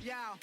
Yeah.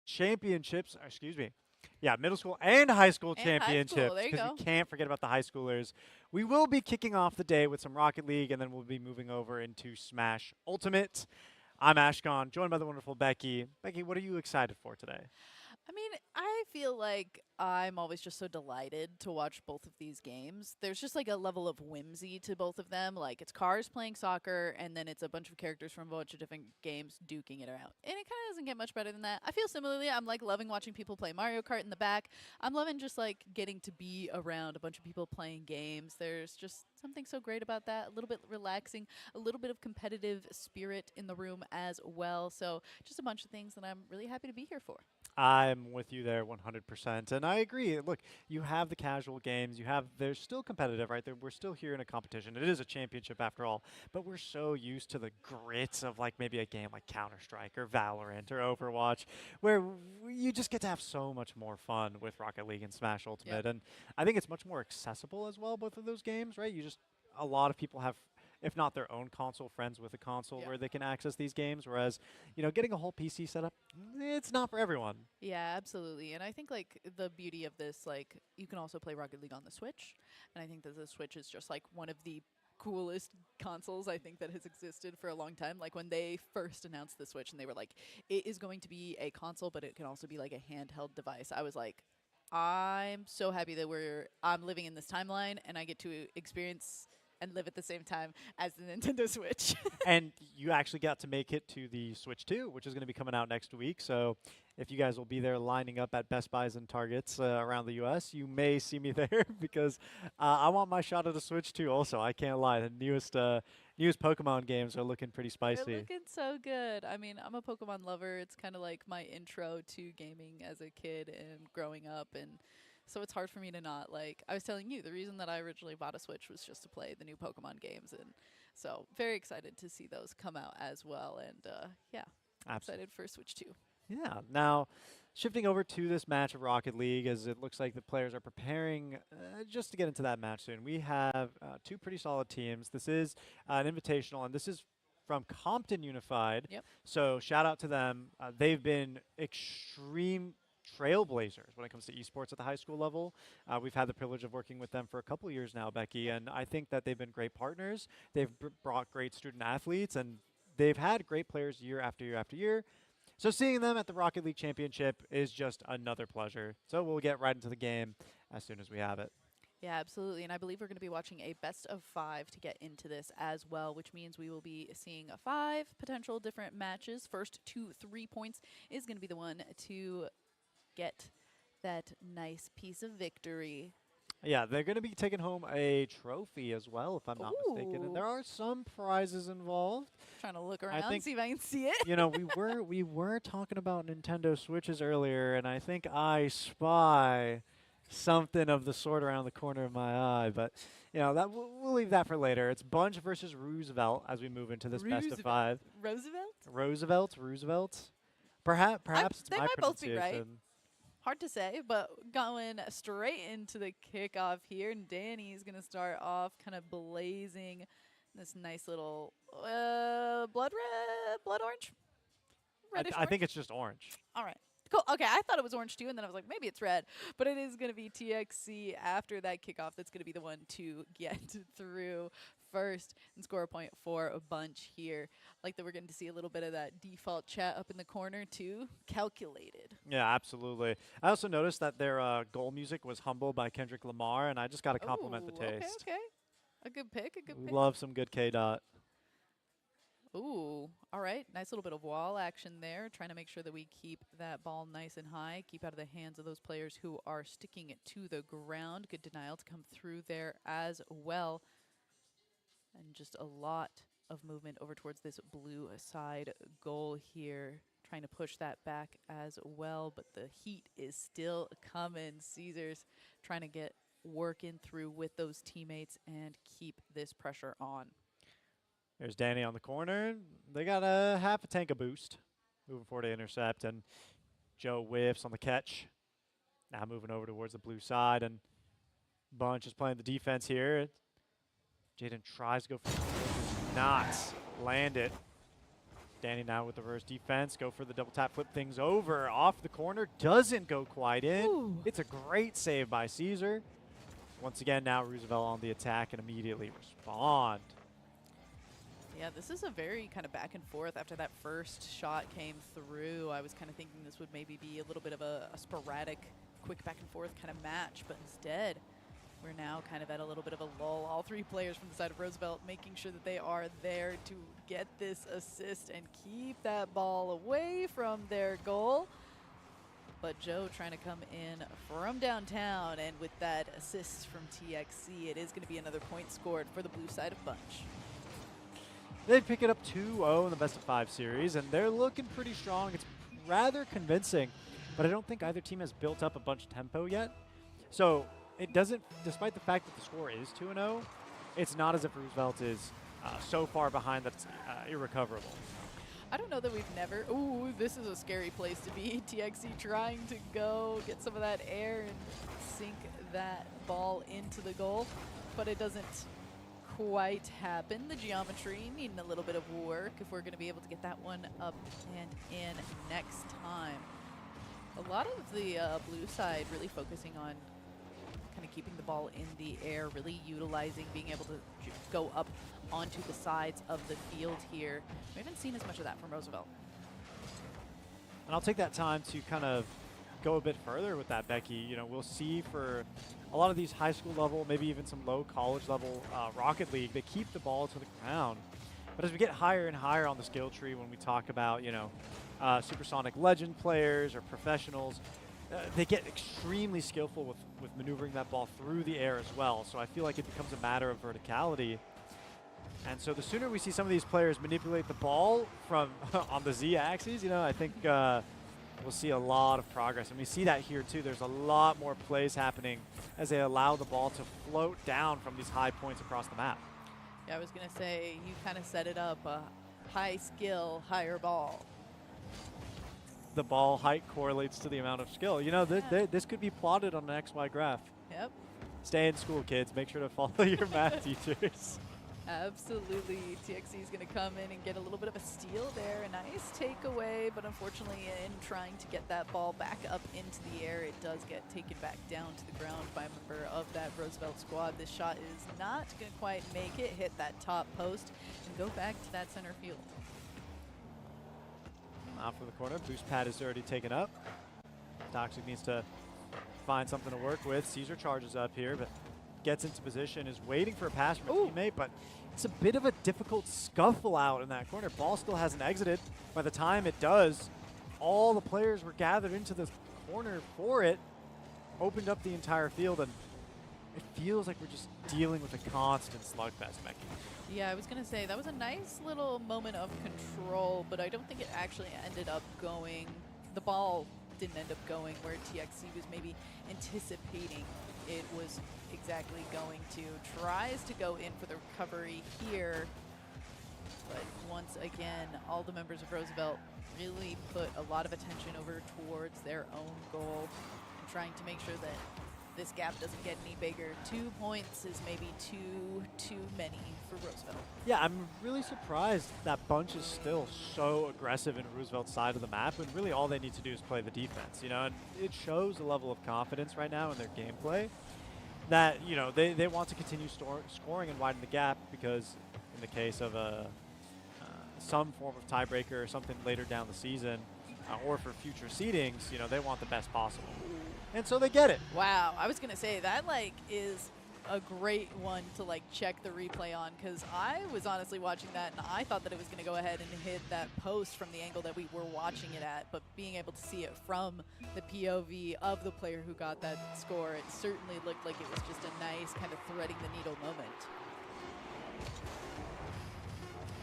championships, excuse me. Yeah, middle school and high school And high school. championships There you because we go. can't forget about the high schoolers. We will be kicking off the day with some Rocket League and then we'll be moving over into Smash Ultimate. I'm Ashcon, joined by the wonderful Becky. Becky, what are you excited for today? I mean, I feel like I'm always just so delighted to watch both of these games. There's just like a level of whimsy to both of them. Like it's cars playing soccer, and then it's a bunch of characters from a bunch of different games duking it out. And it kind of doesn't get much better than that. I feel similarly. I'm like loving watching people play Mario Kart in the back. I'm loving just like getting to be around a bunch of people playing games. There's just something so great about that. A little bit relaxing, a little bit of competitive spirit in the room as well. So just a bunch of things that I'm really happy to be here for. I'm with you there 100%. And I agree. Look, you have the casual games, they're still competitive, right? We're still here in a competition. It is a championship after all, but we're so used to the grits of like maybe a game like Counter-Strike or Valorant or Overwatch, where you just get to have so much more fun with Rocket League and Smash Yep. Ultimate. And I think it's much more accessible as well, both of those games, right? A lot of people have, if not their own console, friends with a console Yeah. where they can access these games. Whereas, getting a whole PC setup, it's not for everyone. Yeah, absolutely. And I think like the beauty of this, like you can also play Rocket League on the Switch, and I think that the Switch is just like one of the coolest consoles I think that has existed for a long time. Like when they first announced the Switch and they were like, it is going to be a console, but it can also be like a handheld device. I was like, I'm so happy that I'm living in this timeline and I get to experience and live at the same time as the Nintendo Switch. And you actually got to make it to the Switch 2, which is going to be coming out next week. So if you guys will be there lining up at Best Buys and Targets around the U.S., you may see me there because I want my shot at the Switch 2 also. I can't lie. The newest Pokemon games are looking pretty They're spicy. looking so good. I mean, I'm a Pokemon lover. It's kind of like my intro to gaming as a kid and growing up, and so it's hard for me to not like. I was telling you, the reason that I originally bought a Switch was just to play the new Pokemon games, and so very excited to see those come out as well. And yeah, Absolutely. excited for Switch 2. Yeah. Now, shifting over to this match of Rocket League, as it looks like the players are preparing just to get into that match soon. We have two pretty solid teams. This is an invitational, and this is from Compton Unified. Yep. So shout out to them. They've been extreme trailblazers when it comes to esports at the high school level. We've had the privilege of working with them for a couple years now, Becky, and I think that they've been great partners. They've brought great student athletes, and they've had great players year after year after year. So seeing them at the Rocket League Championship is just another pleasure. So we'll get right into the game as soon as we have it. Yeah, absolutely. And I believe we're going to be watching a best of 5 to get into this as well, which means we will be seeing 5 potential different matches. First to 3 points is going to be the one to get that nice piece of victory. Yeah, they're going to be taking home a trophy as well, if I'm not mistaken. And Ooh. there are some prizes involved. Trying to look I around, think see if I can see it. we were talking about Nintendo Switches earlier, and I think I spy something of the sort around the corner of my eye. But that we'll leave that for later. It's Bunch versus Roosevelt as we move into this best of Roosevelt. 5. Roosevelt? Roosevelt. Perhaps it's They my might both be right. pronunciation. Hard to say, but going straight into the kickoff here. And Danny's going to start off kind of blazing this nice little blood orange? Reddish I think orange? it's just orange. All right. Cool. Okay, I thought it was orange too, and then I was like, maybe it's red. But it is going to be TXC after that kickoff that's going to be the one to get through first and score a point for a bunch here. Like that we're getting to see a little bit of that default chat up in the corner too. Calculated. Yeah, absolutely. I also noticed that their goal music was "Humble" by Kendrick Lamar, and I just got to compliment the Ooh, okay, taste. okay. A good pick, a good pick. Love some good K dot. Ooh, all right. Nice little bit of wall action there. Trying to make sure that we keep that ball nice and high. Keep out of the hands of those players who are sticking it to the ground. Good denial to come through there as well. And just a lot of movement over towards this blue side goal here. Trying to push that back as well, but the heat is still coming. Caesars trying to get working through with those teammates and keep this pressure on. There's Danny on the corner. They got a half a tank of boost. Moving forward to intercept, and Joe whiffs on the catch. Now moving over towards the blue side, and Bunch is playing the defense here. Jaden tries to go for the not land it. Danny now with the reverse defense. Go for the double tap, flip things over. Off the corner, doesn't go quite in. Ooh. It's a great save by Caesar. Once again, now Roosevelt on the attack and immediately respond. Yeah, this is a very kind of back and forth. After that first shot came through, I was kind of thinking this would maybe be a little bit of a sporadic, quick back and forth kind of match, but instead, we're now kind of at a little bit of a lull. All three players from the side of Roosevelt making sure that they are there to get this assist and keep that ball away from their goal. But Joe trying to come in from downtown, and with that assist from TXC, it is going to be another point scored for the blue side of Bunch. They pick it up 2-0 in the best-of-5 series, and they're looking pretty strong. It's rather convincing, but I don't think either team has built up a bunch of tempo yet. So it doesn't, despite the fact that the score is 2-0, it's not as if Roosevelt is so far behind that it's irrecoverable. I don't know that we've never. Ooh, this is a scary place to be. TXC trying to go get some of that air and sink that ball into the goal, but it doesn't quite happen. The geometry needing a little bit of work if we're going to be able to get that one up and in next time. A lot of the blue side really focusing on kind of keeping the ball in the air, really utilizing being able to go up onto the sides of the field here. We haven't seen as much of that from Roosevelt. And I'll take that time to kind of go a bit further with that, Becky. You know, we'll see for a lot of these high school level, maybe even some low college level Rocket League, they keep the ball to the ground. But as we get higher and higher on the skill tree, when we talk about, you know, Supersonic Legend players or professionals, they get extremely skillful with maneuvering that ball through the air as well. So I feel like it becomes a matter of verticality. And so the sooner we see some of these players manipulate the ball from on the Z-axis, you know, I think we'll see a lot of progress. And we see that here too. There's a lot more plays happening as they allow the ball to float down from these high points across the map. Yeah, I was going to say, you kind of set it up, high skill, higher ball. The ball height correlates to the amount of skill. You know, this could be plotted on an XY graph. Yep. Stay in school, kids. Make sure to follow your math teachers. Absolutely. TXC is going to come in and get a little bit of a steal there. A nice takeaway, but unfortunately in trying to get that ball back up into the air, it does get taken back down to the ground by a member of that Roosevelt squad. This shot is not going to quite make it, hit that top post, and go back to that center field. Off of the corner, boost pad is already taken up. Toxic needs to find something to work with. Caesar charges up here, but gets into position, is waiting for a pass from a teammate, but it's a bit of a difficult scuffle out in that corner. Ball still hasn't exited. By the time it does, all the players were gathered into the corner for it, opened up the entire field, and it feels like we're just dealing with a constant slugfest, Becky. Yeah, I was going to say, that was a nice little moment of control, but I don't think it actually ended up going. The ball didn't end up going where TXC was maybe anticipating it was exactly going to. Tries to go in for the recovery here, but once again, all the members of Roosevelt really put a lot of attention over towards their own goal and trying to make sure that this gap doesn't get any bigger. 2 points is maybe too many for Roosevelt. Yeah, I'm really surprised that Bunch is still so aggressive in Roosevelt's side of the map, and really all they need to do is play the defense, you know, and it shows a level of confidence right now in their gameplay that, you know, they want to continue scoring and widen the gap, because in the case of some form of tiebreaker or something later down the season, or for future seedings, you know, they want the best possible. And so they get it. Wow, I was gonna say that is a great one to check the replay on, because I was honestly watching that and I thought that it was gonna go ahead and hit that post from the angle that we were watching it at, but being able to see it from the POV of the player who got that score, it certainly looked like it was just a nice kind of threading the needle moment.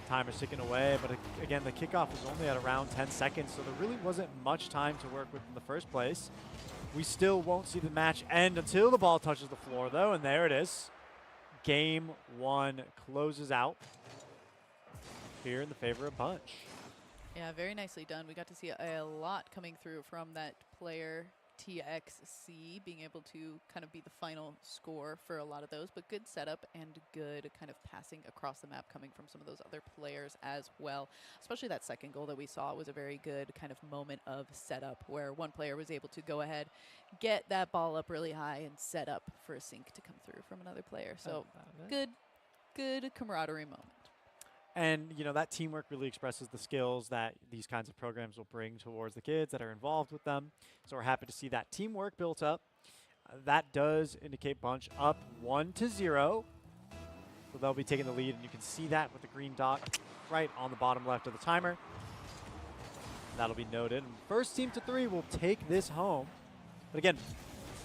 Timer's ticking away, but again, the kickoff was only at around 10 seconds, so there really wasn't much time to work with in the first place. We still won't see the match end until the ball touches the floor, though, and there it is. Game 1 closes out here in the favor of Bunch. Yeah, very nicely done. We got to see a lot coming through from that player. TXC being able to kind of be the final score for a lot of those, but good setup and good kind of passing across the map coming from some of those other players as well. Especially that second goal that we saw was a very good kind of moment of setup where one player was able to go ahead, get that ball up really high and set up for a sink to come through from another player. So good camaraderie moment. And, you know, that teamwork really expresses the skills that these kinds of programs will bring towards the kids that are involved with them. So we're happy to see that teamwork built up. That does indicate Bunch up 1-0. So they'll be taking the lead, and you can see that with the green dot right on the bottom left of the timer. That'll be noted. And first team to 3 will take this home. But again,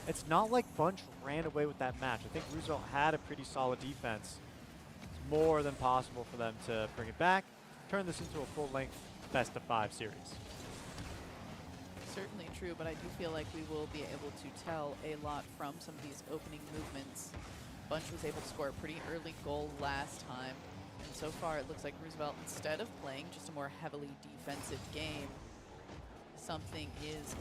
it's not like Bunch ran away with that match. I think Roosevelt had a pretty solid defense. More than possible for them to bring it back, turn this into a full-length best-of-5 series. Certainly true, but I do feel like we will be able to tell a lot from some of these opening movements. Bunch was able to score a pretty early goal last time, and so far it looks like Roosevelt, instead of playing just a more heavily defensive game, something is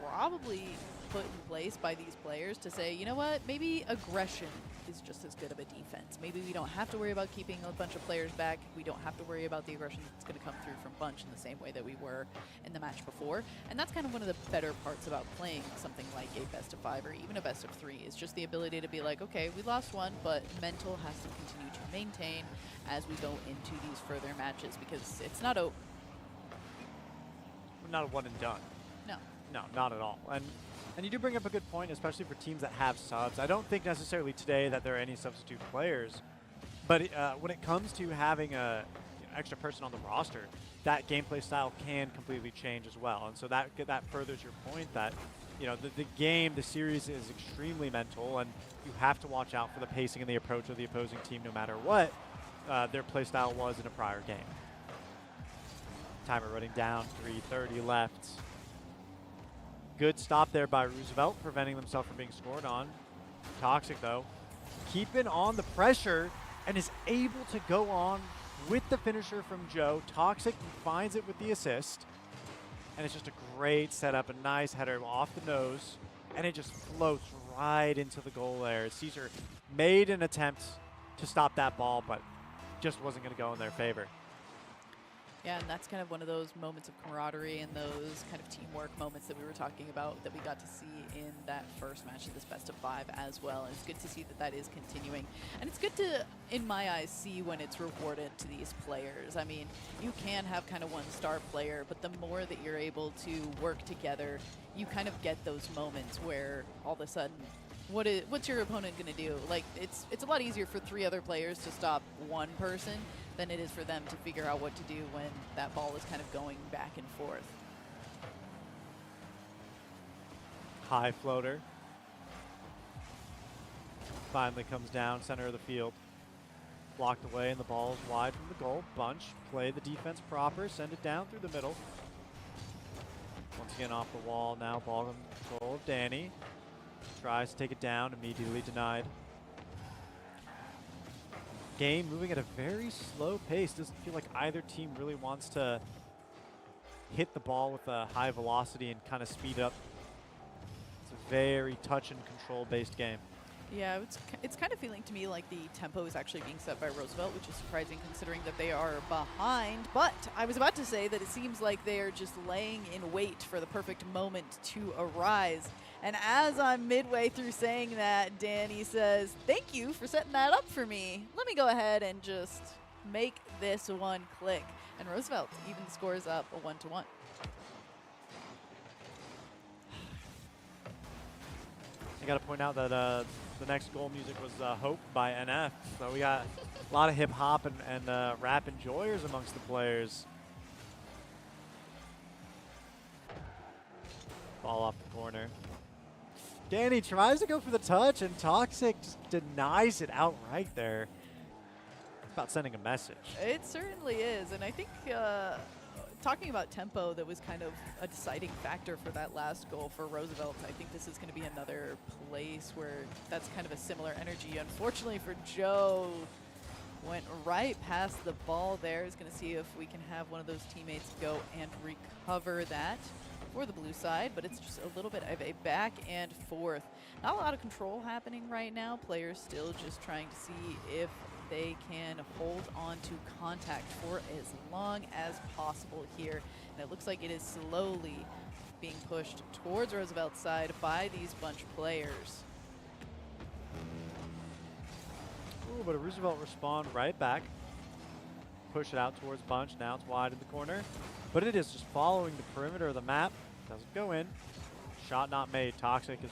probably put in place by these players to say, you know what, maybe aggression is just as good of a defense. Maybe we don't have to worry about keeping a bunch of players back. We don't have to worry about the aggression that's going to come through from Bunch in the same way that we were in the match before. And that's kind of one of the better parts about playing something like a best-of-5 or even a best-of-3 is just the ability to be like, okay, we lost one, but mental has to continue to maintain as we go into these further matches because it's not a... Not a one and done. No. No, not at all. And you do bring up a good point, especially for teams that have subs. I don't think necessarily today that there are any substitute players, but when it comes to having a extra person on the roster, that gameplay style can completely change as well. And so that furthers your point that, you know, the series is extremely mental, and you have to watch out for the pacing and the approach of the opposing team no matter what their play style was in a prior game. Timer running down, 3:30 left. Good stop there by Roosevelt, preventing themselves from being scored on. Toxic, though, keeping on the pressure and is able to go on with the finisher from Joe. Toxic finds it with the assist. And it's just a great setup, a nice header off the nose. And it just floats right into the goal there. Caesar made an attempt to stop that ball, but just wasn't going to go in their favor. Yeah, and that's kind of one of those moments of camaraderie and those kind of teamwork moments that we were talking about that we got to see in that first match of this best-of-5 as well. And it's good to see that that is continuing. And it's good to, in my eyes, see when it's rewarded to these players. I mean, you can have kind of one star player, but the more that you're able to work together, you kind of get those moments where all of a sudden, what's your opponent going to do? Like, it's a lot easier for 3 other players to stop one person than it is for them to figure out what to do when that ball is kind of going back and forth. High floater. Finally comes down, center of the field. Blocked away, and the ball is wide from the goal. Bunch play the defense proper, send it down through the middle. Once again off the wall now, ball in control of Danny. Tries to take it down, immediately denied. Game moving at a very slow pace. Doesn't feel like either team really wants to hit the ball with a high velocity and kind of speed up. It's a very touch and control based game. Yeah, it's kind of feeling to me like the tempo is actually being set by Roosevelt, which is surprising considering that they are behind. But I was about to say that it seems like they are just laying in wait for the perfect moment to arise. And as I'm midway through saying that, Danny says, "Thank you for setting that up for me. Let me go ahead and just make this one click." And Roosevelt even scores up a 1-1. I got to point out that the next goal music was Hope by NF. So we got a lot of hip hop and rap enjoyers amongst the players. Ball off the corner. Danny tries to go for the touch, and Toxic just denies it outright there. It's about sending a message. It certainly is, and I think talking about tempo, that was kind of a deciding factor for that last goal for Roosevelt. I think this is going to be another place where that's kind of a similar energy. Unfortunately for Joe, went right past the ball there. He's going to see if we can have one of those teammates go and recover that. for the blue side, but it's just a little bit of a back and forth. Not a lot of control happening right now. Players still just trying to see if they can hold on to contact for as long as possible here. And it looks like it is slowly being pushed towards Roosevelt's side by these bunch players. Ooh, but a Roosevelt respond right back. Push it out towards Bunch. Now it's wide in the corner. But it is just following the perimeter of the map. Doesn't go in. Shot not made. Toxic is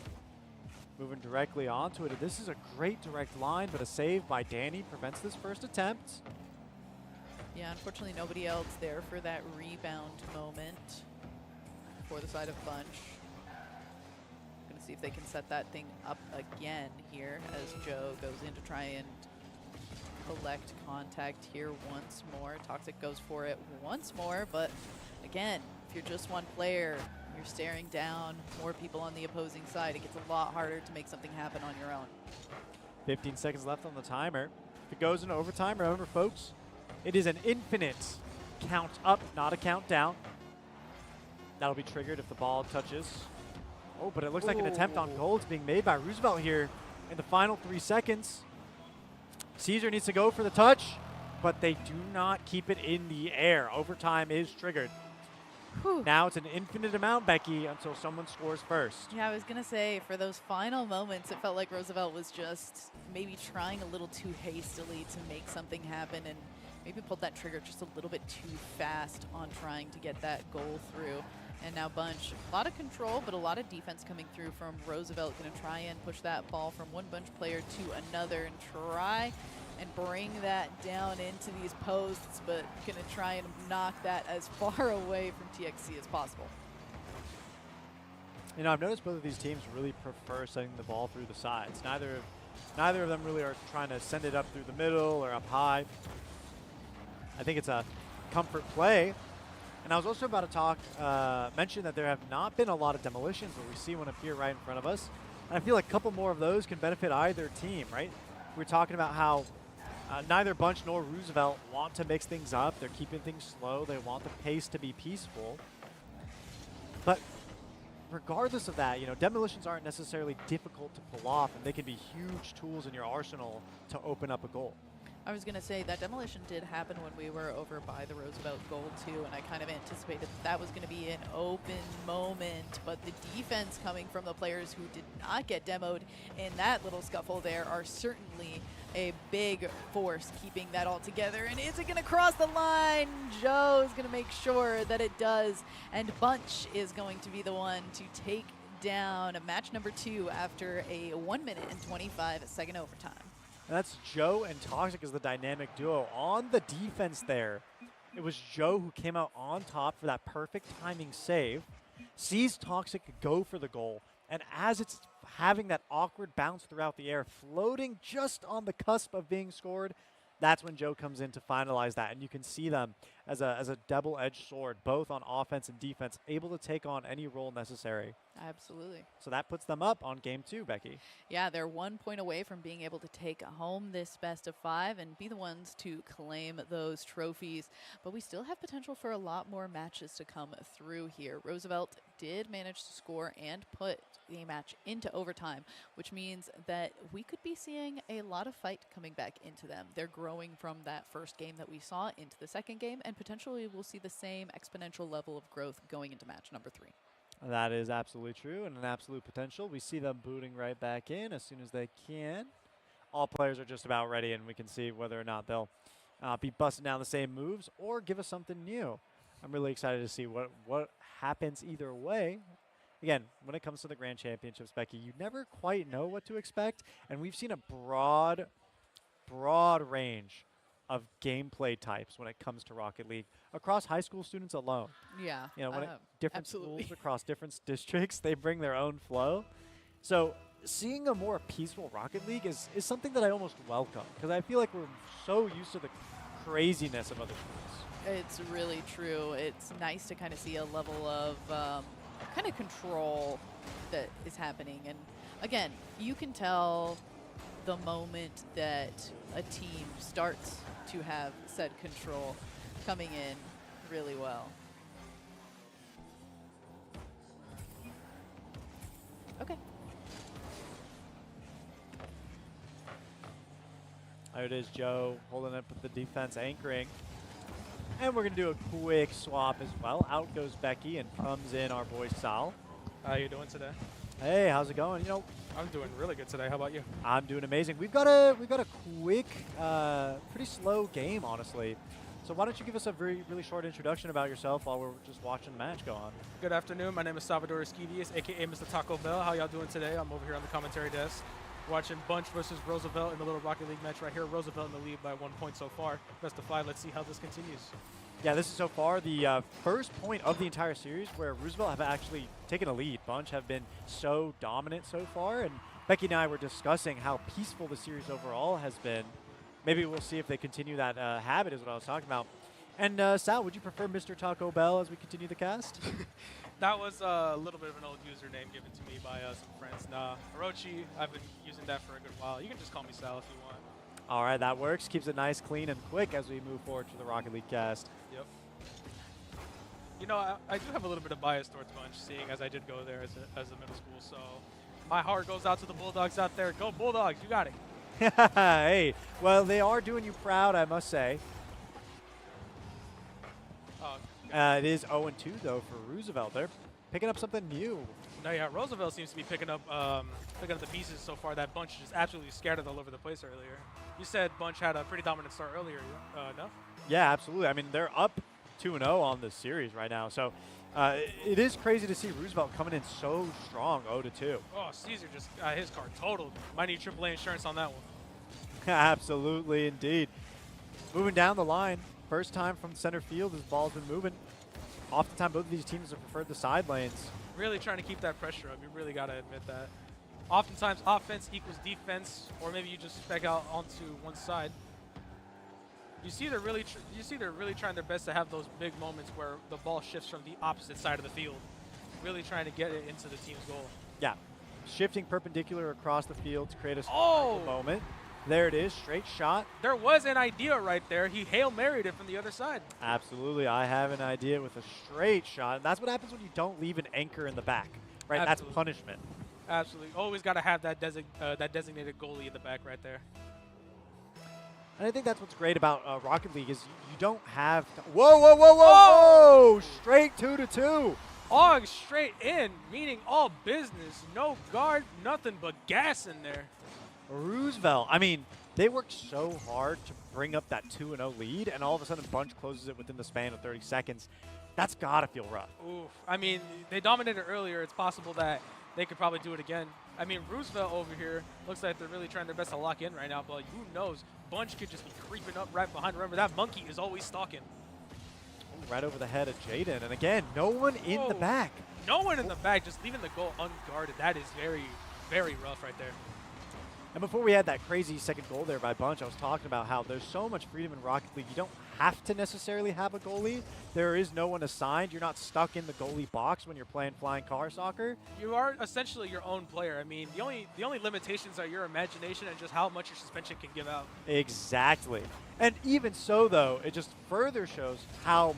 moving directly onto it. This is a great direct line, but a save by Danny prevents this first attempt. Yeah, unfortunately nobody else there for that rebound moment for the side of Bunch. Gonna see if they can set that thing up again here as Joe goes in to try and collect contact here once more. Toxic goes for it once more, but again, if you're just one player, you're staring down more people on the opposing side. It gets a lot harder to make something happen on your own. 15 seconds left on the timer. If it goes into overtime, remember folks, it is an infinite count up, not a countdown. That'll be triggered if the ball touches. Oh, but it looks like an attempt on goal is being made by Roosevelt here in the final 3 seconds. Caesar needs to go for the touch, but they do not keep it in the air. Overtime is triggered. Whew. Now it's an infinite amount, Becky, until someone scores first. Yeah, I was going to say, for those final moments, it felt like Roosevelt was just maybe trying a little too hastily to make something happen and maybe pulled that trigger just a little bit too fast on trying to get that goal through. And now Bunch, a lot of control, but a lot of defense coming through from Roosevelt. Going to try and push that ball from one Bunch player to another and try and bring that down into these posts, but going to try and knock that as far away from TXC as possible. You know, I've noticed both of these teams really prefer sending the ball through the sides. Neither of them really are trying to send it up through the middle or up high. I think it's a comfort play. And I was also about to mention that there have not been a lot of demolitions, but we see one appear right in front of us. And I feel like a couple more of those can benefit either team, right? We're talking about how neither Bunch nor Roosevelt want to mix things up. They're keeping things slow. They want the pace to be peaceful. But regardless of that, you know, demolitions aren't necessarily difficult to pull off, and they can be huge tools in your arsenal to open up a goal. I was going to say that demolition did happen when we were over by the Roosevelt goal too, and I kind of anticipated that was going to be an open moment, but the defense coming from the players who did not get demoed in that little scuffle there are certainly a big force keeping that all together. And is it going to cross the line? Joe is going to make sure that it does, and Bunch is going to be the one to take down match number 2 after a 1 minute and 25-second overtime. And that's Joe and Toxic as the dynamic duo. On the defense there, it was Joe who came out on top for that perfect timing save, sees Toxic go for the goal, and as it's having that awkward bounce throughout the air, floating just on the cusp of being scored, that's when Joe comes in to finalize that. And you can see them as a double-edged sword, both on offense and defense, able to take on any role necessary. Absolutely. So that puts them up on game 2, Becky. Yeah, they're 1 point away from being able to take home this best of 5 and be the ones to claim those trophies. But we still have potential for a lot more matches to come through here. Roosevelt did manage to score and put the match into overtime, which means that we could be seeing a lot of fight coming back into them. They're growing from that first game that we saw into the second game, and potentially we'll see the same exponential level of growth going into match number 3. That is absolutely true and an absolute potential. We see them booting right back in as soon as they can. All players are just about ready, and we can see whether or not they'll be busting down the same moves or give us something new. I'm really excited to see what happens either way. Again, when it comes to the Grand Championships, Becky, you never quite know what to expect, and we've seen a broad range of gameplay types when it comes to Rocket League across high school students alone. Yeah, You know, when different absolutely. schools across different districts, they bring their own flow. So seeing a more peaceful Rocket League is something that I almost welcome, because I feel like we're so used to the craziness of other schools. It's really true. It's nice to kind of see a level of kind of control that is happening. And again, you can tell the moment that a team starts to have said control coming in really well. There it is, Joe holding up with the defense, anchoring. And we're going to do a quick swap as well. Out goes Becky and comes in our boy Sal. How you doing today? Hey, how's it going? I'm doing really good today. How about you? I'm doing amazing. We've got a quick, pretty slow game, honestly. So why don't you give us a really short introduction about yourself while we're just watching the match go on? Good afternoon. My name is Salvador Esquivias, a.k.a. Mr. Taco Bell. How y'all doing today? I'm over here on the commentary desk watching Bunch versus Roosevelt in the Little Rocket League match right here. Roosevelt in the lead by 1 point so far. Best of 5. Let's see how this continues. Yeah, this is so far the first point of the entire series where Roosevelt have actually taken a lead. Bunch have been so dominant so far, and Becky and I were discussing how peaceful the series overall has been. Maybe we'll see if they continue that habit is what I was talking about. And Sal, would you prefer Mr. Taco Bell as we continue the cast? That was a little bit of an old username given to me by some friends. Nah, Orochi, I've been using that for a good while. You can just call me Sal if you want. All right, that works. Keeps it nice, clean, and quick as we move forward to the Rocket League cast. Yep. You know, I do have a little bit of bias towards Bunch, seeing as I did go there as a middle school. So my heart goes out to the Bulldogs out there. Go Bulldogs, you got it. Hey, well, they are doing you proud, I must say. It is 0-2, though, for Roosevelt. They're picking up something new. No, yeah, Roosevelt seems to be picking up the pieces so far. That Bunch just absolutely scattered all over the place earlier. You said Bunch had a pretty dominant start earlier, no? Yeah, absolutely. I mean, they're up 2-0 on this series right now. So it is crazy to see Roosevelt coming in so strong, 0-2. Oh, Caesar just got his car totaled. Might need AAA insurance on that one. Absolutely, indeed. Moving down the line. First time from center field, this ball's been moving. Oftentimes, both of these teams have preferred the side lanes. Really trying to keep that pressure up. You really got to admit that. Oftentimes, offense equals defense, or maybe you just spec out onto one side. You see, they're really trying their best to have those big moments where the ball shifts from the opposite side of the field, really trying to get it into the team's goal. Yeah, shifting perpendicular across the field to create a moment. There it is, straight shot. There was an idea right there. He Hail Married it from the other side. Absolutely, I have an idea with a straight shot. And that's what happens when you don't leave an anchor in the back, right? Absolutely. That's punishment. Absolutely. Always got to have that designated goalie in the back right there. And I think that's what's great about Rocket League is you don't have to whoa! Straight 2-2. Og straight in, meaning all business. No guard, nothing but gas in there. Roosevelt, I mean, they worked so hard to bring up that 2-0 lead, and all of a sudden Bunch closes it within the span of 30 seconds. That's got to feel rough. Oof. I mean, they dominated earlier. It's possible that they could probably do it again. I mean, Roosevelt over here looks like they're really trying their best to lock in right now, but who knows? Bunch could just be creeping up right behind. Remember, that monkey is always stalking. Ooh, right over the head of Jaden, and again, no one in the back. No one in the back, just leaving the goal unguarded. That is very, very rough right there. And before we had that crazy second goal there by Bunch, I was talking about how there's so much freedom in Rocket League. You don't have to necessarily have a goalie. There is no one assigned. You're not stuck in the goalie box when you're playing flying car soccer. You are essentially your own player. I mean, the only limitations are your imagination and just how much your suspension can give out. Exactly. And even so, though, it just further shows how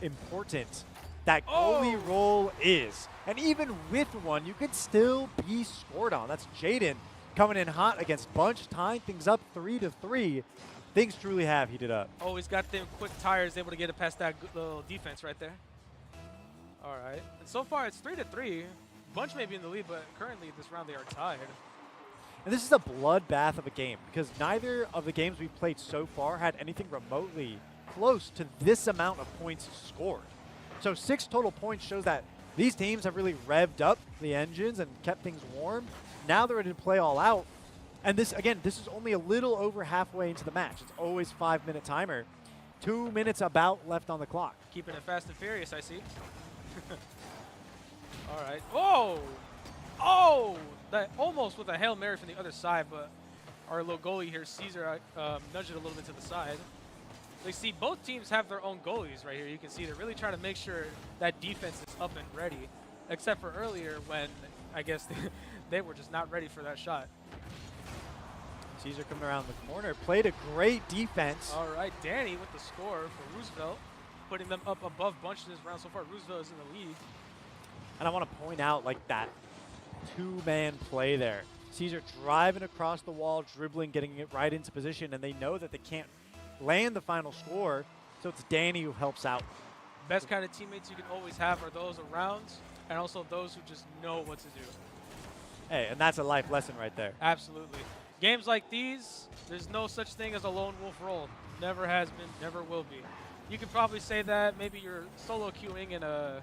important that goalie role is. And even with one, you can still be scored on. That's Jaden coming in hot against Bunch, tying things up 3-3. Things truly have heated up. Oh, he's got them quick tires, able to get it past that little defense right there. All right. And so far, it's 3-3. Bunch may be in the lead, but currently this round they are tied. And this is a bloodbath of a game because neither of the games we've played so far had anything remotely close to this amount of points scored. So 6 total points shows that these teams have really revved up the engines and kept things warm. Now they're ready to play all out. And this, again, this is only a little over halfway into the match. It's always 5-minute timer. 2 minutes about left on the clock. Keeping it fast and furious, I see. All right. Oh! Oh! That almost with a Hail Mary from the other side, but our little goalie here, Caesar, nudged it a little bit to the side. They see both teams have their own goalies right here. You can see they're really trying to make sure that defense is up and ready, except for earlier when I guess they were just not ready for that shot. Caesar coming around the corner, played a great defense. All right, Danny with the score for Roosevelt, putting them up above Bunch this round so far. Roosevelt is in the lead. And I want to point out like that 2-man play there. Caesar driving across the wall, dribbling, getting it right into position, and they know that they can't land the final score, so it's Danny who helps out. Best kind of teammates you can always have are those around, and also those who just know what to do. Hey, and that's a life lesson right there. Absolutely. Games like these, there's no such thing as a lone wolf role. Never has been, never will be. You could probably say that maybe you're solo queuing in a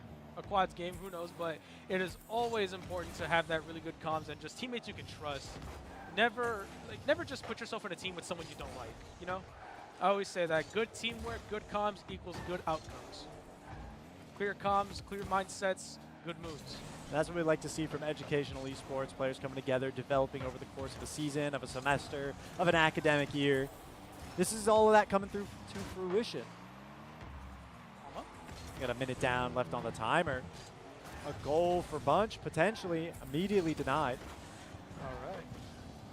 quads game, who knows, but it is always important to have that really good comms and just teammates you can trust. Never just put yourself in a team with someone you don't like, you know? I always say that good teamwork, good comms equals good outcomes. Clear comms, clear mindsets, good moves. That's what we like to see from educational esports, players coming together, developing over the course of a season, of a semester, of an academic year. This is all of that coming through to fruition. We got a minute down left on the timer. A goal for Bunch, potentially immediately denied. All right.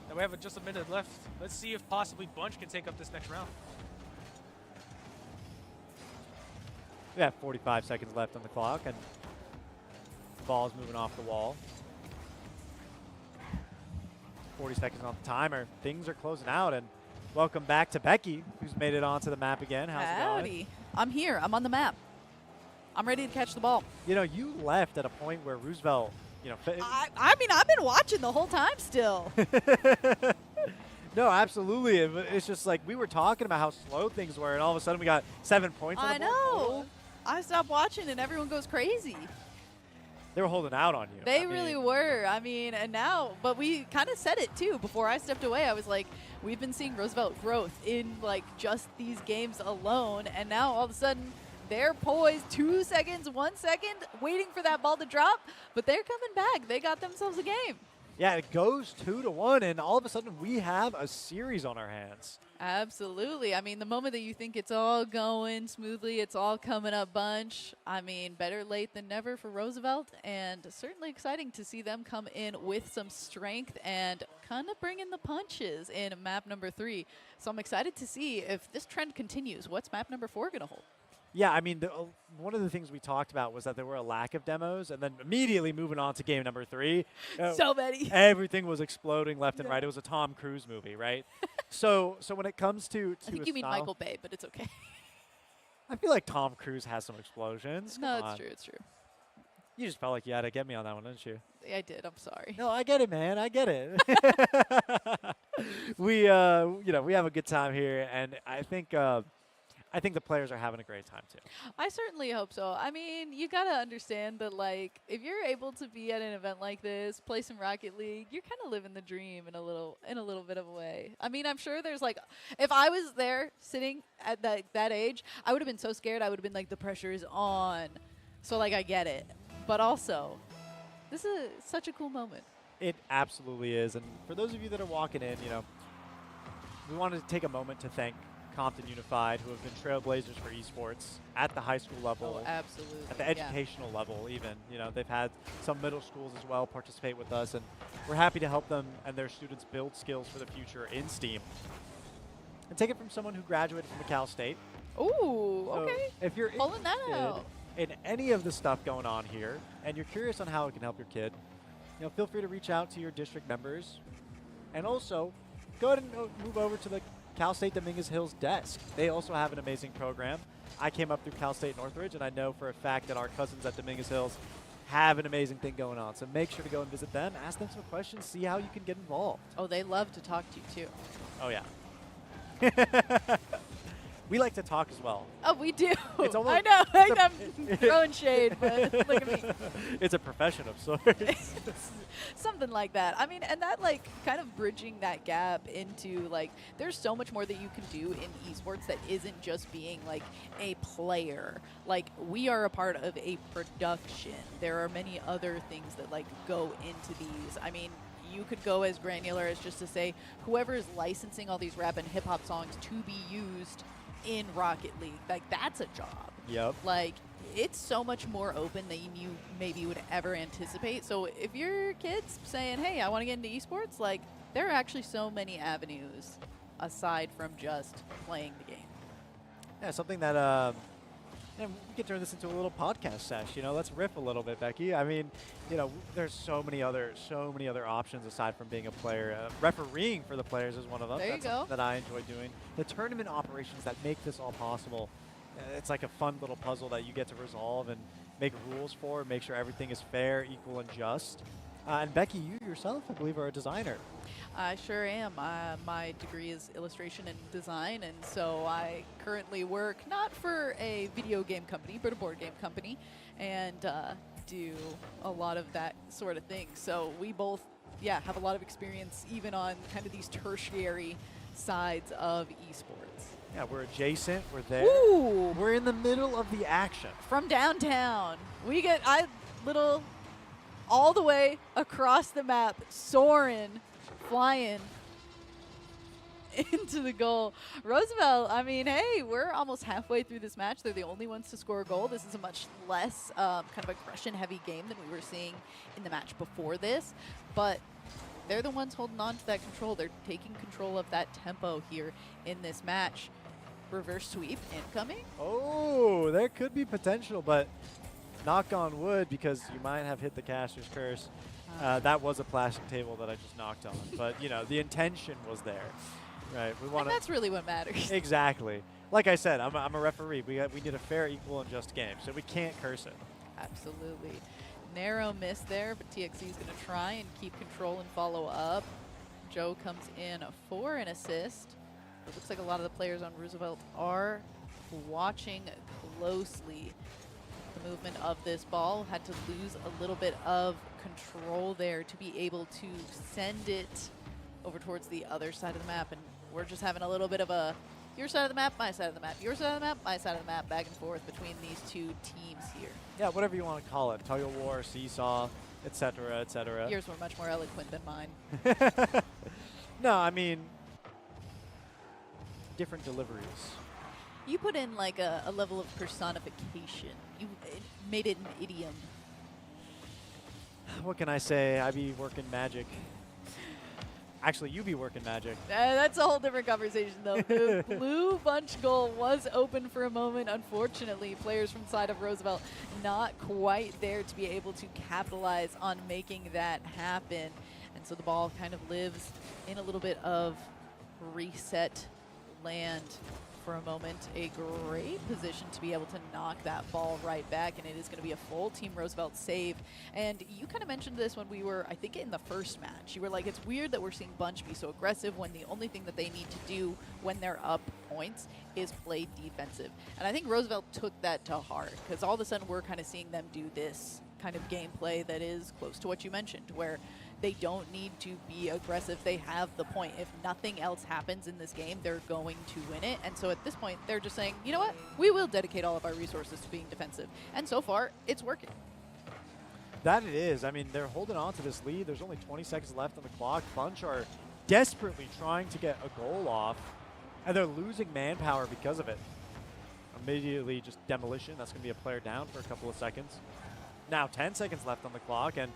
Now we have just a minute left. Let's see if possibly Bunch can take up this next round. We have 45 seconds left on the clock, and the ball's moving off the wall. 40 seconds on the timer. Things are closing out, and welcome back to Becky, who's made it onto the map again. How's it going? Howdy. I'm here. I'm on the map. I'm ready to catch the ball. You know, you left at a point where Roosevelt, you know, I mean, I've been watching the whole time still. No, absolutely. It's just like we were talking about how slow things were, and all of a sudden we got 7 points on I the board know. total. I stopped watching and everyone goes crazy. They were holding out on you. They I really mean, were. I mean, and now, but we kind of said it too. Before I stepped away, I was like, we've been seeing Roosevelt growth in like just these games alone. And now all of a sudden they're poised 2 seconds, 1 second, waiting for that ball to drop. But they're coming back. They got themselves a game. Yeah, it goes 2-1, and all of a sudden we have a series on our hands. Absolutely. I mean, the moment that you think it's all going smoothly, it's all coming up Bunch. I mean, better late than never for Roosevelt, and certainly exciting to see them come in with some strength and kind of bring in the punches in map number 3. So I'm excited to see if this trend continues. What's map number 4 going to hold? Yeah, I mean, one of the things we talked about was that there were a lack of demos, and then immediately moving on to game number 3. So many. Everything was exploding left and right. It was a Tom Cruise movie, right? so when it comes to I think a you mean style, Michael Bay, but it's okay. I feel like Tom Cruise has some explosions. No, Come it's on. – It's true. You just felt like you had to get me on that one, didn't you? I did. I'm sorry. No, I get it, man. I get it. We have a good time here, and I think the players are having a great time too. I certainly hope so. I mean, you gotta understand that, like, if you're able to be at an event like this, play some Rocket League, you're kind of living the dream in a little bit of a way. I mean, I'm sure there's like, if I was there sitting at that age, I would have been so scared. I would have been like, the pressure is on. So like, I get it, but also, this is such a cool moment. It absolutely is, and for those of you that are walking in, you know, we wanted to take a moment to thank Compton Unified, who have been trailblazers for esports at the high school level, Oh, absolutely. at the yeah. educational level even. You know, they've had some middle schools as well participate with us, and we're happy to help them and their students build skills for the future in STEAM. And take it from someone who graduated from Cal State. Ooh, So okay. if you're Pulling that interested out. in any of the stuff going on here, and you're curious on how it can help your kid, you know, feel free to reach out to your district members. And also, go ahead and move over to the Cal State Dominguez Hills desk. They also have an amazing program. I came up through Cal State Northridge, and I know for a fact that our cousins at Dominguez Hills have an amazing thing going on. So make sure to go and visit them, ask them some questions, see how you can get involved. Oh, they love to talk to you too. Oh, yeah. We like to talk as well. Oh, we do. It's almost- I know. it's a- I'm throwing shade, but look at me. It's a profession of sorts. Something like that. I mean, and that, like, kind of bridging that gap into, like, there's so much more that you can do in esports that isn't just being, like, a player. Like, we are a part of a production. There are many other things that, like, go into these. I mean, you could go as granular as just to say whoever is licensing all these rap and hip-hop songs to be used in Rocket League, like, that's a job. Yep. Like, it's so much more open than you maybe would ever anticipate. So if your kid's saying, hey, I want to get into esports, like, there are actually so many avenues aside from just playing the game. Yeah, something that And we could turn this into a little podcast sesh. Let's riff a little bit, Becky. I mean, there's so many other options aside from being a player. Refereeing for the players is one of them. There you That's go. something that I enjoy doing. The tournament operations that make this all possible. It's like a fun little puzzle that you get to resolve and make rules for, make sure everything is fair, equal, and just. And Becky, you yourself, I believe, are a designer. I sure am. My degree is illustration and design, and so I currently work not for a video game company, but a board game company, and do a lot of that sort of thing. So we both, have a lot of experience even on kind of these tertiary sides of esports. Yeah, we're adjacent. We're there. Ooh, We're in the middle of the action. from downtown. All the way across the map, soaring, flying into the goal. Roosevelt, I mean, hey, we're almost halfway through this match. They're the only ones to score a goal. This is a much less kind of aggression-heavy game than we were seeing in the match before this. But they're the ones holding on to that control. They're taking control of that tempo here in this match. Reverse sweep incoming. Oh, there could be potential, but knock on wood, because you might have hit the caster's curse. That was a plastic table that I just knocked on, but the intention was there, right? We want And that's really what matters. exactly. Like I said, I'm a referee. We need a fair, equal, and just game, so we can't curse it. Absolutely. Narrow miss there, but TXC is going to try and keep control and follow up. Joe comes in for an assist. It looks like a lot of the players on Roosevelt are watching closely the movement of this ball. Had to lose a little bit of control there to be able to send it over towards the other side of the map. And we're just having a little bit of a your side of the map, my side of the map, your side of the map, my side of the map, back and forth between these two teams here. Yeah, whatever you want to call it, tug-of-war, seesaw, etc., etc. Yours were much more eloquent than mine. No, I mean, different deliveries. You put in like a level of personification. You made it an idiom. What can I say? I be working magic. Actually, you be working magic. That's a whole different conversation, though. The blue bunch goal was open for a moment. Unfortunately, players from side of Roosevelt not quite there to be able to capitalize on making that happen. And so the ball kind of lives in a little bit of reset land for a moment. A great position to be able to knock that ball right back, and it is going to be a full Team Roosevelt save. And you kind of mentioned this when we were, I think, in the first match. You were like, it's weird that we're seeing Bunch be so aggressive when the only thing that they need to do when they're up points is play defensive. And I think Roosevelt took that to heart, because all of a sudden we're kind of seeing them do this kind of gameplay that is close to what you mentioned, where they don't need to be aggressive. They have the point. If nothing else happens in this game, they're going to win it. And so at this point, they're just saying, you know what? We will dedicate all of our resources to being defensive. And so far, it's working. That it is. I mean, they're holding on to this lead. There's only 20 seconds left on the clock. Bunch are desperately trying to get a goal off, and they're losing manpower because of it. Immediately just demolition. That's going to be a player down for a couple of seconds. Now 10 seconds left on the clock, and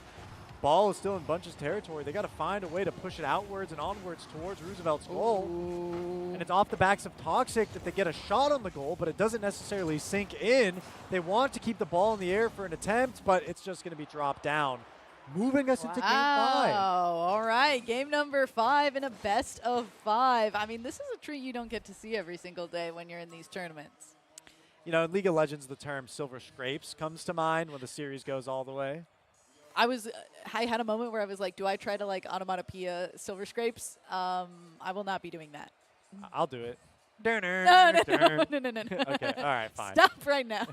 ball is still in Bunch's territory. They got to find a way to push it outwards and onwards towards Roosevelt's goal. Ooh. And it's off the backs of Toxic that they get a shot on the goal, but it doesn't necessarily sink in. They want to keep the ball in the air for an attempt, but it's just going to be dropped down, moving us into game 5. All right, game number 5 in a best of 5. I mean, this is a treat you don't get to see every single day when you're in these tournaments. You know, in League of Legends, the term silver scrapes comes to mind when the series goes all the way. I had a moment where I was like, do I try to like onomatopoeia silver scrapes? I will not be doing that. I'll do it. No. Okay, all right, fine. Stop right now.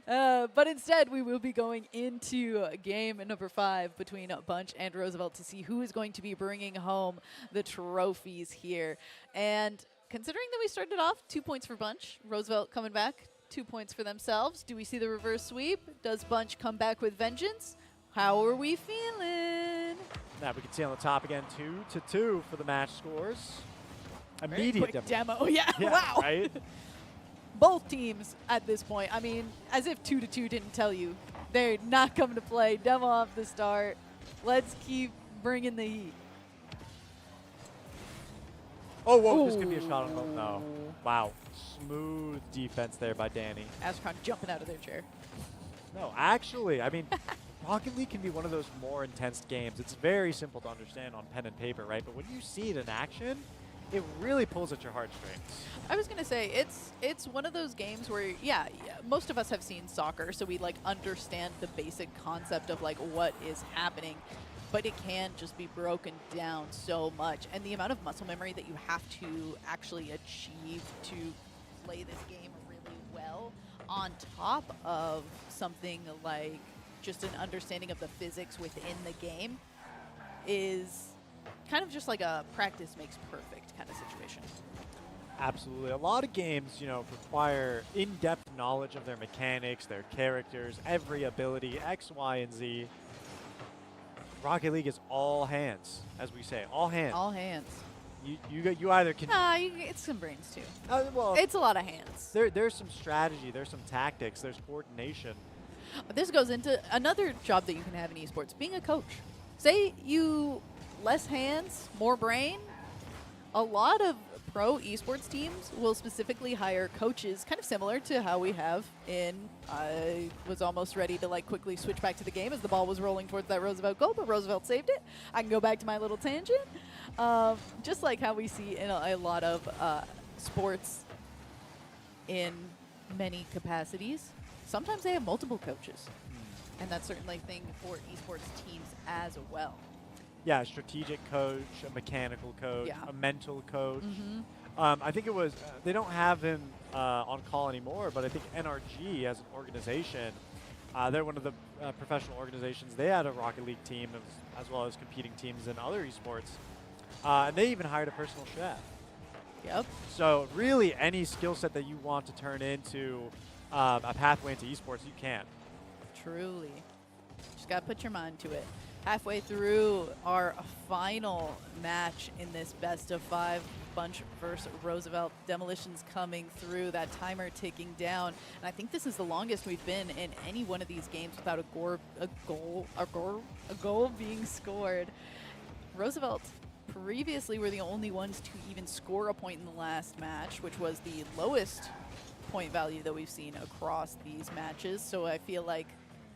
But instead, we will be going into game number 5 between Bunch and Roosevelt to see who is going to be bringing home the trophies here. And considering that we started off 2 points for Bunch, Roosevelt coming back, 2 points for themselves. Do we see the reverse sweep? Does Bunch come back with vengeance? How are we feeling? Now we can see on the top again, 2-2 for the match scores. Immediate Quick demo. Yeah, yeah, wow. right? Both teams at this point, I mean, as if 2-2 didn't tell you. They're not coming to play. Demo off the start. Let's keep bringing the heat. Oh, whoa, this could be a shot on goal. No. Ooh. Wow. Smooth defense there by Danny. Astron jumping out of their chair. No, actually, I mean, Rocket League can be one of those more intense games. It's very simple to understand on pen and paper, right? But when you see it in action, it really pulls at your heartstrings. I was gonna say it's one of those games where most of us have seen soccer, so we like understand the basic concept of like what is happening, but it can just be broken down so much, and the amount of muscle memory that you have to actually achieve to play this game really well, on top of something like just an understanding of the physics within the game, is kind of just like a practice makes perfect kind of situation. Absolutely. A lot of games, require in-depth knowledge of their mechanics, their characters, every ability, X, Y, and Z. Rocket League is all hands, as we say, all hands. All hands. You either can. It's some brains too. Well, It's a lot of hands. there's some strategy, there's some tactics, there's coordination. This goes into another job that you can have in esports, being a coach. Say you less hands, more brain. A lot of pro esports teams will specifically hire coaches, kind of similar to how we have in. I was almost ready to like quickly switch back to the game as the ball was rolling towards that Roosevelt goal, but Roosevelt saved it. I can go back to my little tangent. Just like how we see in a lot of sports in many capacities, sometimes they have multiple coaches. And that's certainly a thing for esports teams as well. Yeah, a strategic coach, a mechanical coach, Yeah. a mental coach. Mm-hmm. I think it was, they don't have him on call anymore, but I think NRG as an organization, they're one of the professional organizations. They had a Rocket League team as well as competing teams in other esports. And they even hired a personal chef. Yep. So really any skill set that you want to turn into a pathway into esports, you can. Truly. Just got to put your mind to it. Halfway through our final match in this best of 5, Bunch versus Roosevelt. Demolition's coming through, that timer ticking down. And I think this is the longest we've been in any one of these games without a goal being scored. Roosevelt previously were the only ones to even score a point in the last match, which was the lowest point value that we've seen across these matches. So I feel like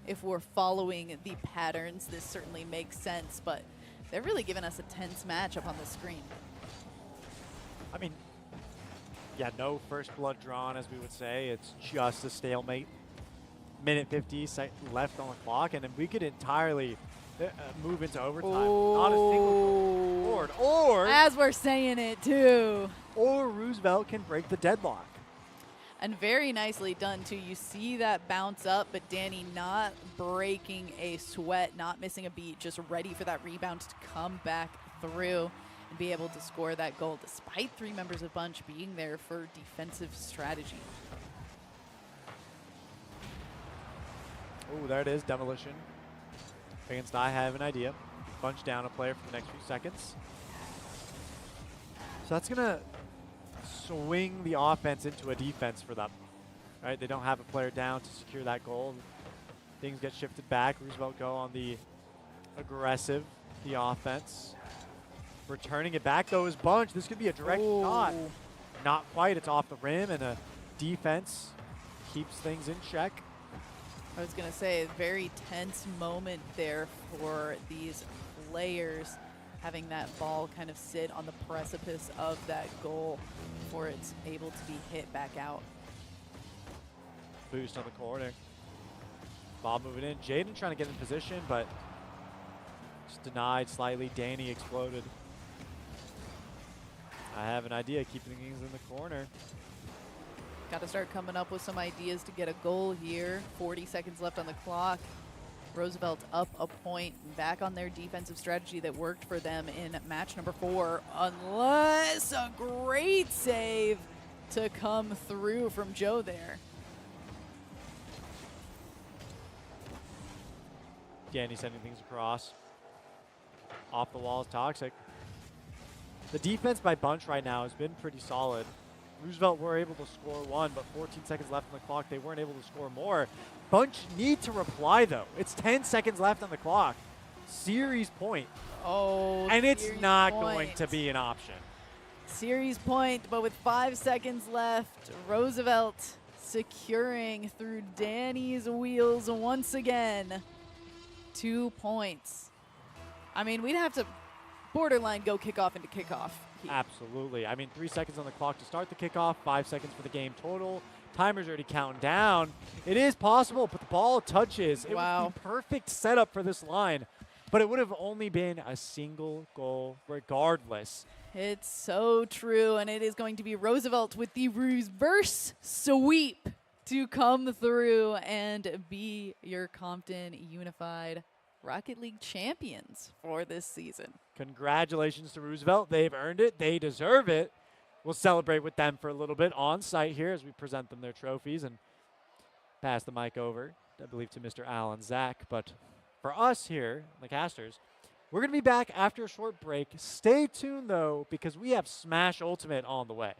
if we're following the patterns, this certainly makes sense, but they're really giving us a tense match up on the screen. I mean, yeah, no first blood drawn, as we would say. It's just a stalemate. Minute 50 left on the clock, and then we could entirely move into overtime. Not a single goal scored. As we're saying it, too. Or Roosevelt can break the deadlock. And very nicely done, too. You see that bounce up, but Danny not breaking a sweat, not missing a beat, just ready for that rebound to come back through and be able to score that goal, despite 3 members of Bunch being there for defensive strategy. Oh, there it is, Demolition. Against I Have an Idea. Bunch down a player for the next few seconds. So that's going to swing the offense into a defense for them. Right? They don't have a player down to secure that goal. Things get shifted back. Roosevelt go on the aggressive, the offense. Returning it back, though, is Bunch. This could be a direct shot. Not quite. It's off the rim, and a defense keeps things in check. I was going to say, a very tense moment there for these players, having that ball kind of sit on the precipice of that goal before it's able to be hit back out. Boost on the corner. Bob moving in. Jaden trying to get in position, but just denied slightly. Danny exploded. I Have an Idea, keeping things in the corner. Got to start coming up with some ideas to get a goal here. 40 seconds left on the clock. Roosevelt up a point, back on their defensive strategy that worked for them in match number 4, unless a great save to come through from Joe there. Danny sending things across. Off the wall is Toxic. The defense by Bunch right now has been pretty solid. Roosevelt were able to score 1, but 14 seconds left on the clock. They weren't able to score more. Bunch need to reply, though. It's 10 seconds left on the clock. Series point. Oh, And it's series not point. going to be an option. Series point, but with 5 seconds left, Roosevelt securing through Danny's wheels once again. 2 points. I mean, we'd have to borderline go kickoff into kickoff here. Absolutely. I mean, 3 seconds on the clock to start the kickoff, 5 seconds for the game total. Timer's already counting down. It is possible, but the ball touches. It was the perfect setup for this line, but it would have only been a single goal regardless. It's so true, and it is going to be Roosevelt with the reverse sweep to come through and be your Compton Unified Rocket League champions for this season. Congratulations to Roosevelt. They've earned it. They deserve it. We'll celebrate with them for a little bit on site here as we present them their trophies and pass the mic over, I believe, to Mr. Alan Zach. But for us here, the casters, we're going to be back after a short break. Stay tuned, though, because we have Smash Ultimate on the way.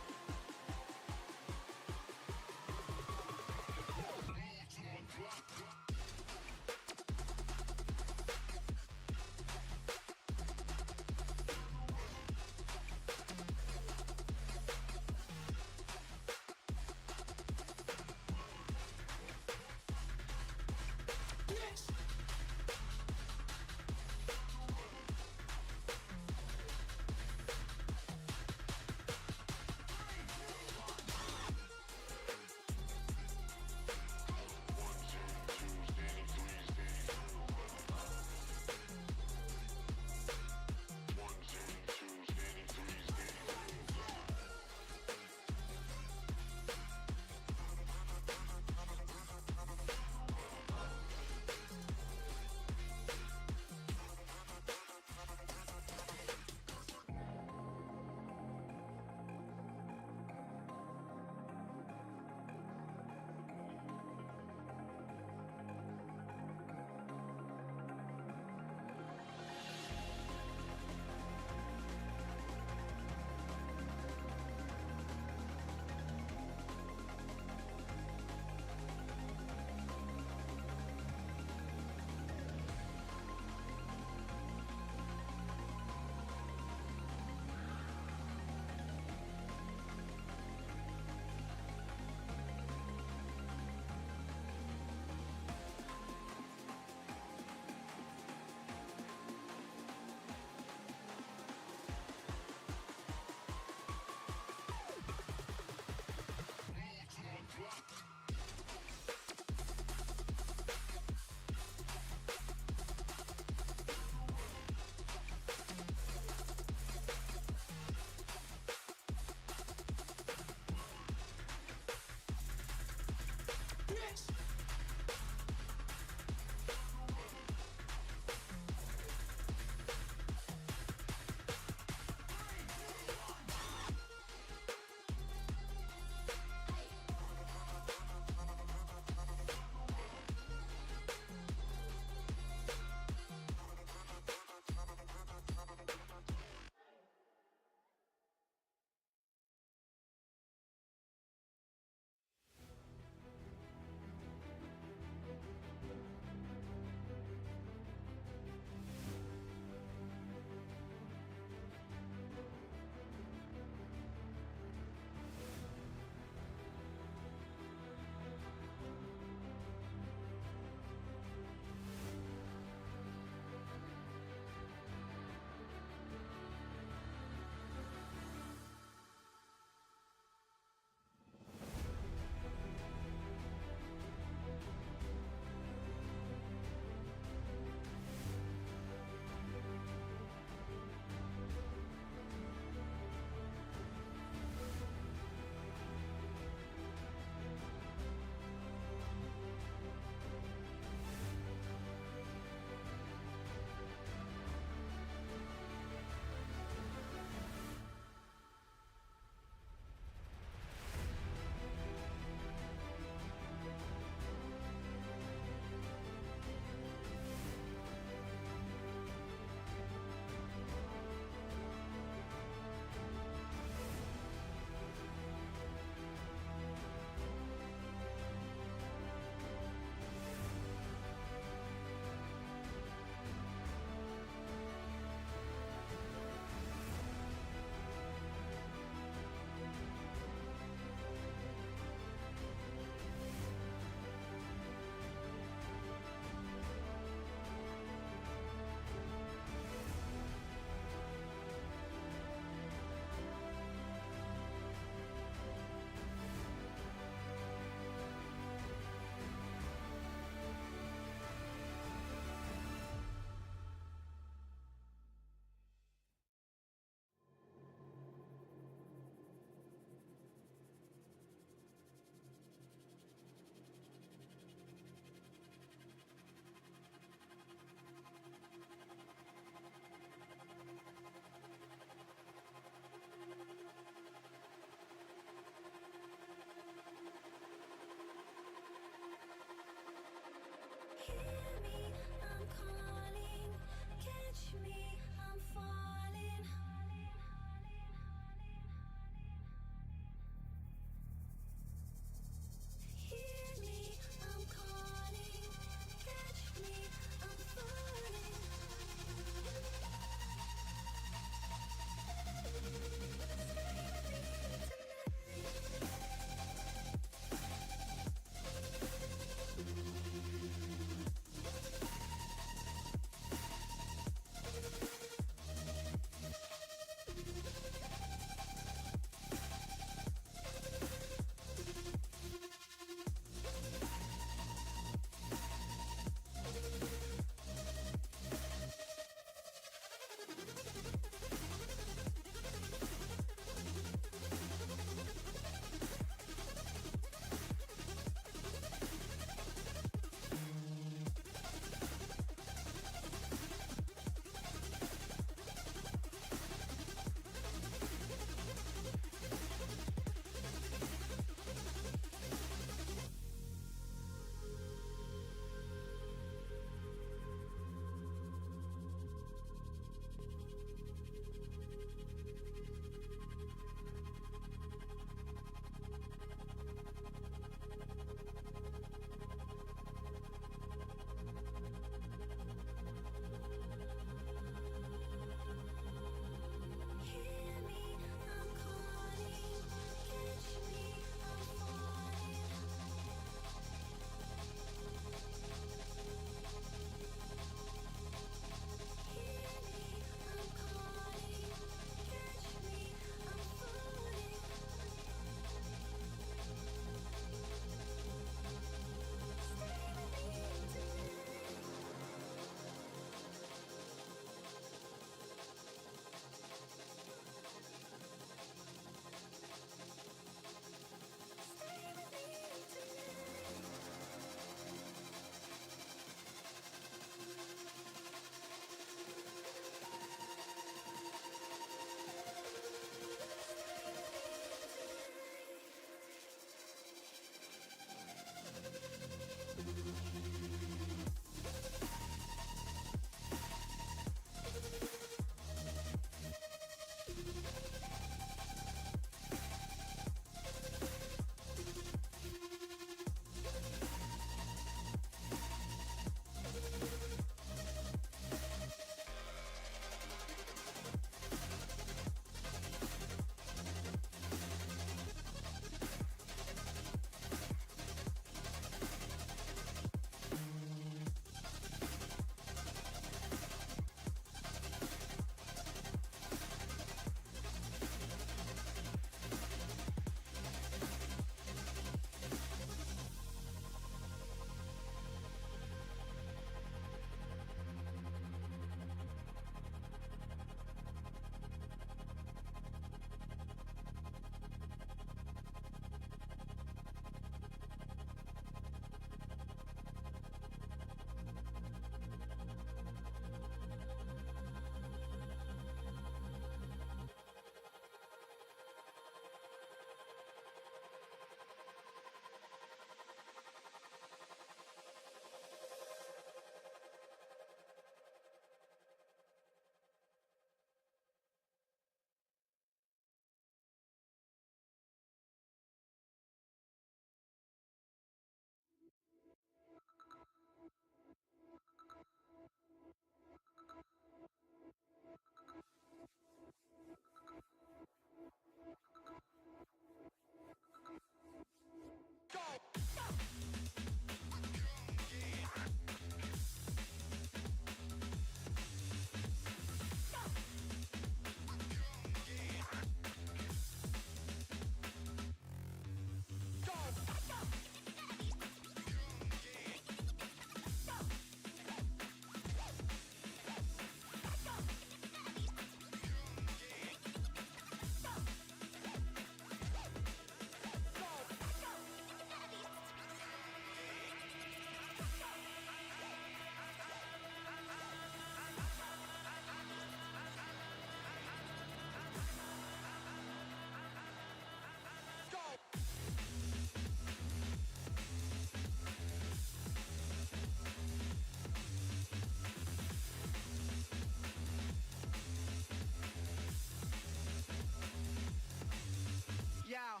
Yeah.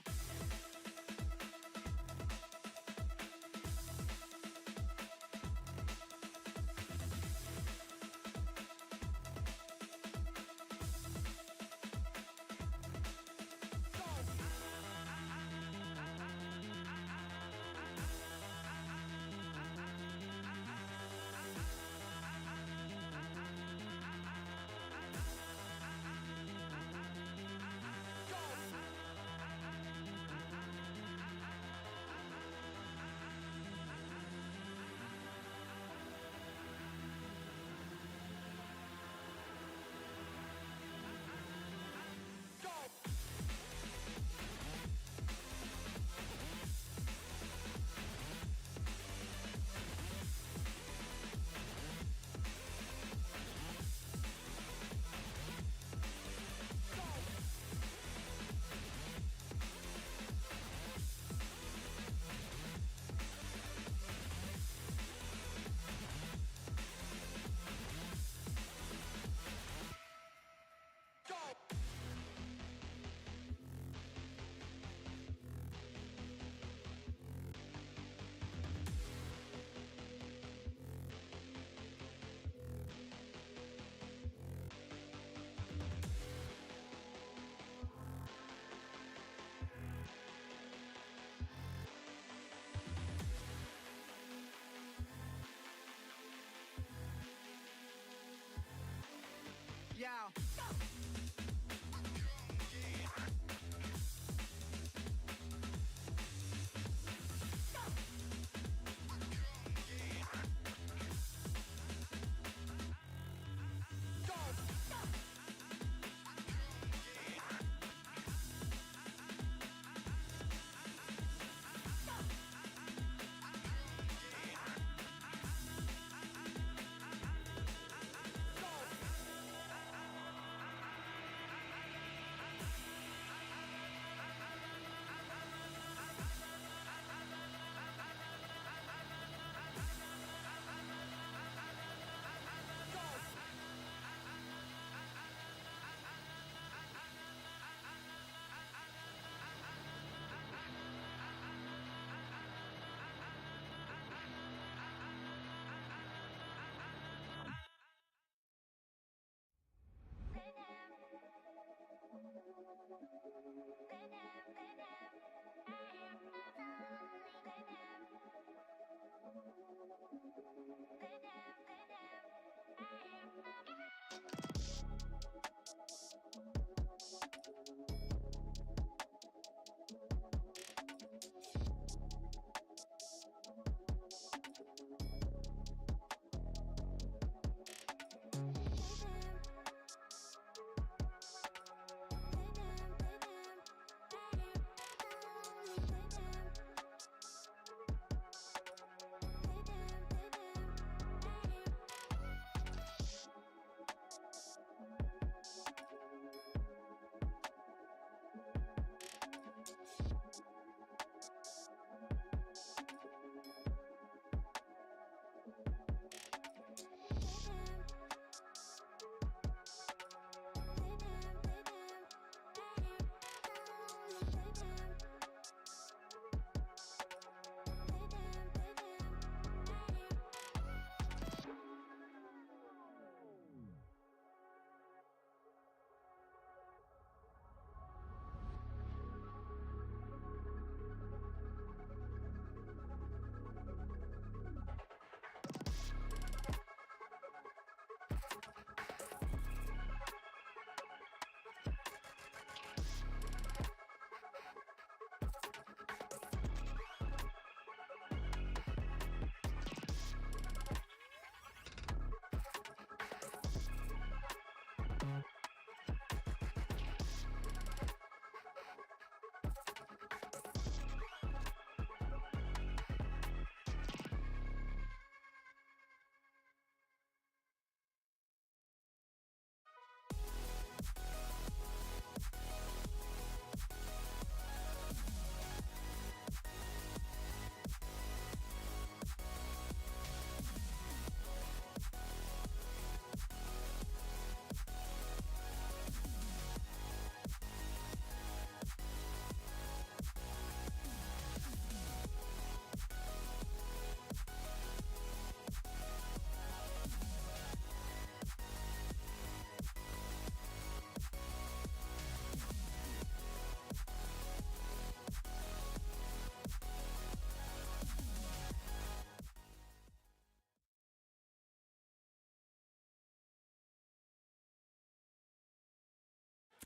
Yeah.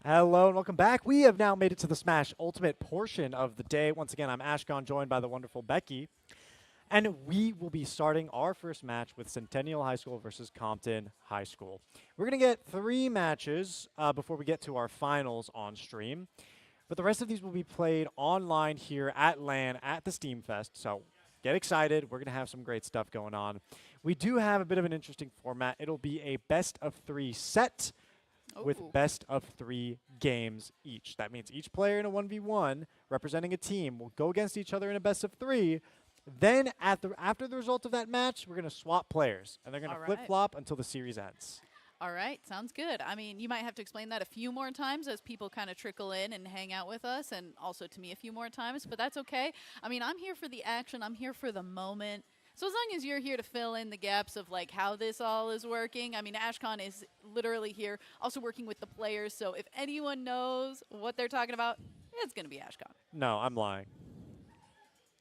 Hello and welcome back. We have now made it to the Smash Ultimate portion of the day. Once again, I'm Ashcon, joined by the wonderful Becky. And we will be starting our first match with Centennial High School versus Compton High School. We're going to get 3 matches before we get to our finals on stream. But the rest of these will be played online here at LAN at the Steam Fest. So get excited. We're going to have some great stuff going on. We do have a bit of an interesting format. It'll be a best of 3 set with Ooh. best of 3 games each. That means each player in a 1v1 representing a team will go against each other in a best of 3. Then after the result of that match, we're going to swap players, and they're going to All right. flip-flop until the series ends. All right, sounds good. I mean, you might have to explain that a few more times as people kind of trickle in and hang out with us, and also to me a few more times, but that's okay. I mean, I'm here for the action. I'm here for the moment. So as long as you're here to fill in the gaps of like how this all is working, I mean, Ashcon is literally here, also working with the players. So if anyone knows what they're talking about, it's going to be Ashcon. No, I'm lying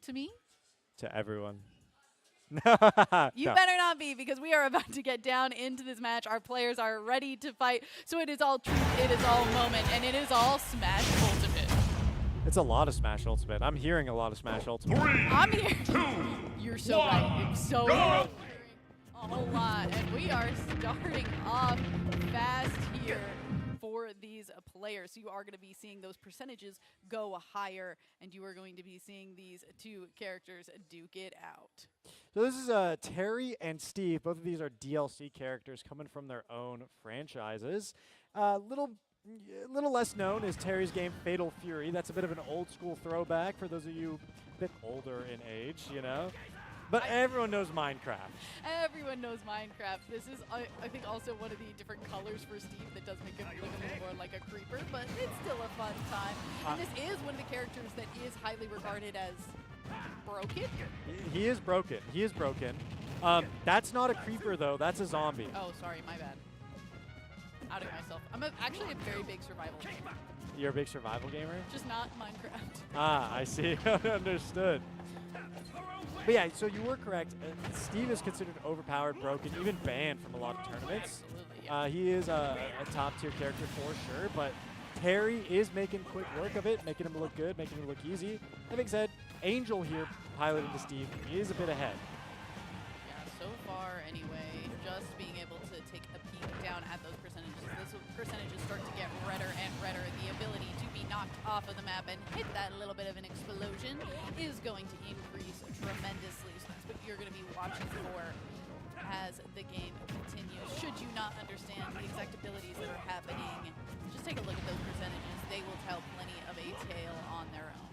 To me, to everyone. you No. better not be, because we are about to get down into this match. Our players are ready to fight. So it is all truth, it is all moment, and it is all Smash Ultimate. It's a lot of Smash Ultimate. I'm hearing a lot of Smash Ultimate. I'm here. You're so right. You're so right. A whole lot. And we are starting off fast here for these players. You are going to be seeing those percentages go higher, and you are going to be seeing these 2 characters duke it out. So this is Terry and Steve. Both of these are DLC characters coming from their own franchises. Little less known is Terry's game Fatal Fury. That's a bit of an old school throwback for those of you a bit older in age, you know. But everyone knows Minecraft. Everyone knows Minecraft. This is, I think, also one of the different colors for Steve that does make him look a little more like a creeper, but it's still a fun time. And this is one of the characters that is highly regarded as broken. He is broken. He is broken. That's not a creeper, though. That's a zombie. Oh, sorry, my bad. Outing myself. I'm actually a very big survival gamer, You're a big survival gamer? just not Minecraft. Ah, I see. Understood. But yeah, so you were correct. Steve is considered overpowered, broken, even banned from a lot of tournaments. Absolutely, yeah. He is a top-tier character for sure, but Terry is making quick work of it, making him look good, making him look easy. That being said, Angel here, piloting to Steve, is a bit ahead. Yeah, so far anyway, just being able to take a peek down at those percentages. Those percentages start to get redder and redder. The ability to be knocked off of the map and hit that little bit of an explosion is going to increase tremendously. So that's what you're going to be watching for as the game continues. Should you not understand the exact abilities that are happening, just take a look at those percentages. They will tell plenty of a tale on their own.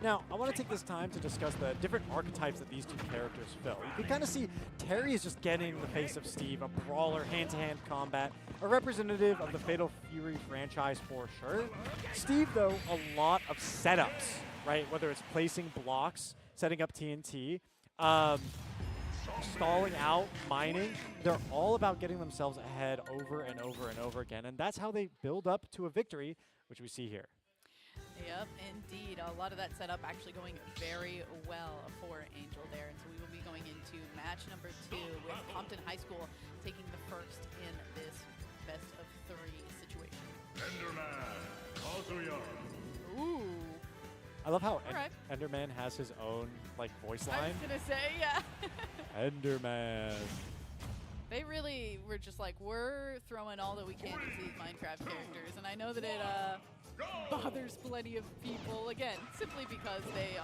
Now, I want to take this time to discuss the different archetypes that these 2 characters fill. You can kind of see Terry is just getting in the face of Steve, a brawler, hand-to-hand combat, a representative of the Fatal Fury franchise for sure. Steve, though, a lot of setups, right? Whether it's placing blocks, setting up TNT, stalling out, mining. They're all about getting themselves ahead over and over and over again, and that's how they build up to a victory, which we see here. Yep, indeed. A lot of that setup actually going very well for Angel there. And so we will be going into match number 2 with Compton High School taking the first in this best of 3 situation. Ooh. I love how Alright. Enderman has his own like voice I line. was going to say, yeah. Enderman. They really were just like, we're throwing all that we can into these Minecraft characters. And I know that it bothers plenty of people, again, simply because they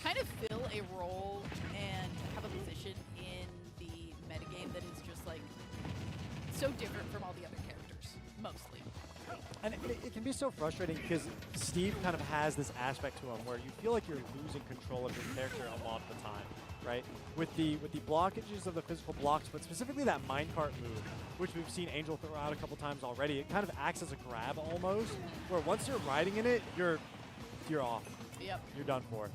kind of fill a role and have a position in the metagame that is just like so different from all the other characters, mostly. And it can be so frustrating because Steve kind of has this aspect to him where you feel like you're losing control of your character a lot of the time, right? With the blockages of the physical blocks, but specifically that minecart move, which we've seen Angel throw out a couple times already, it kind of acts as a grab almost, where once you're riding in it, you're off. Yep. You're done for.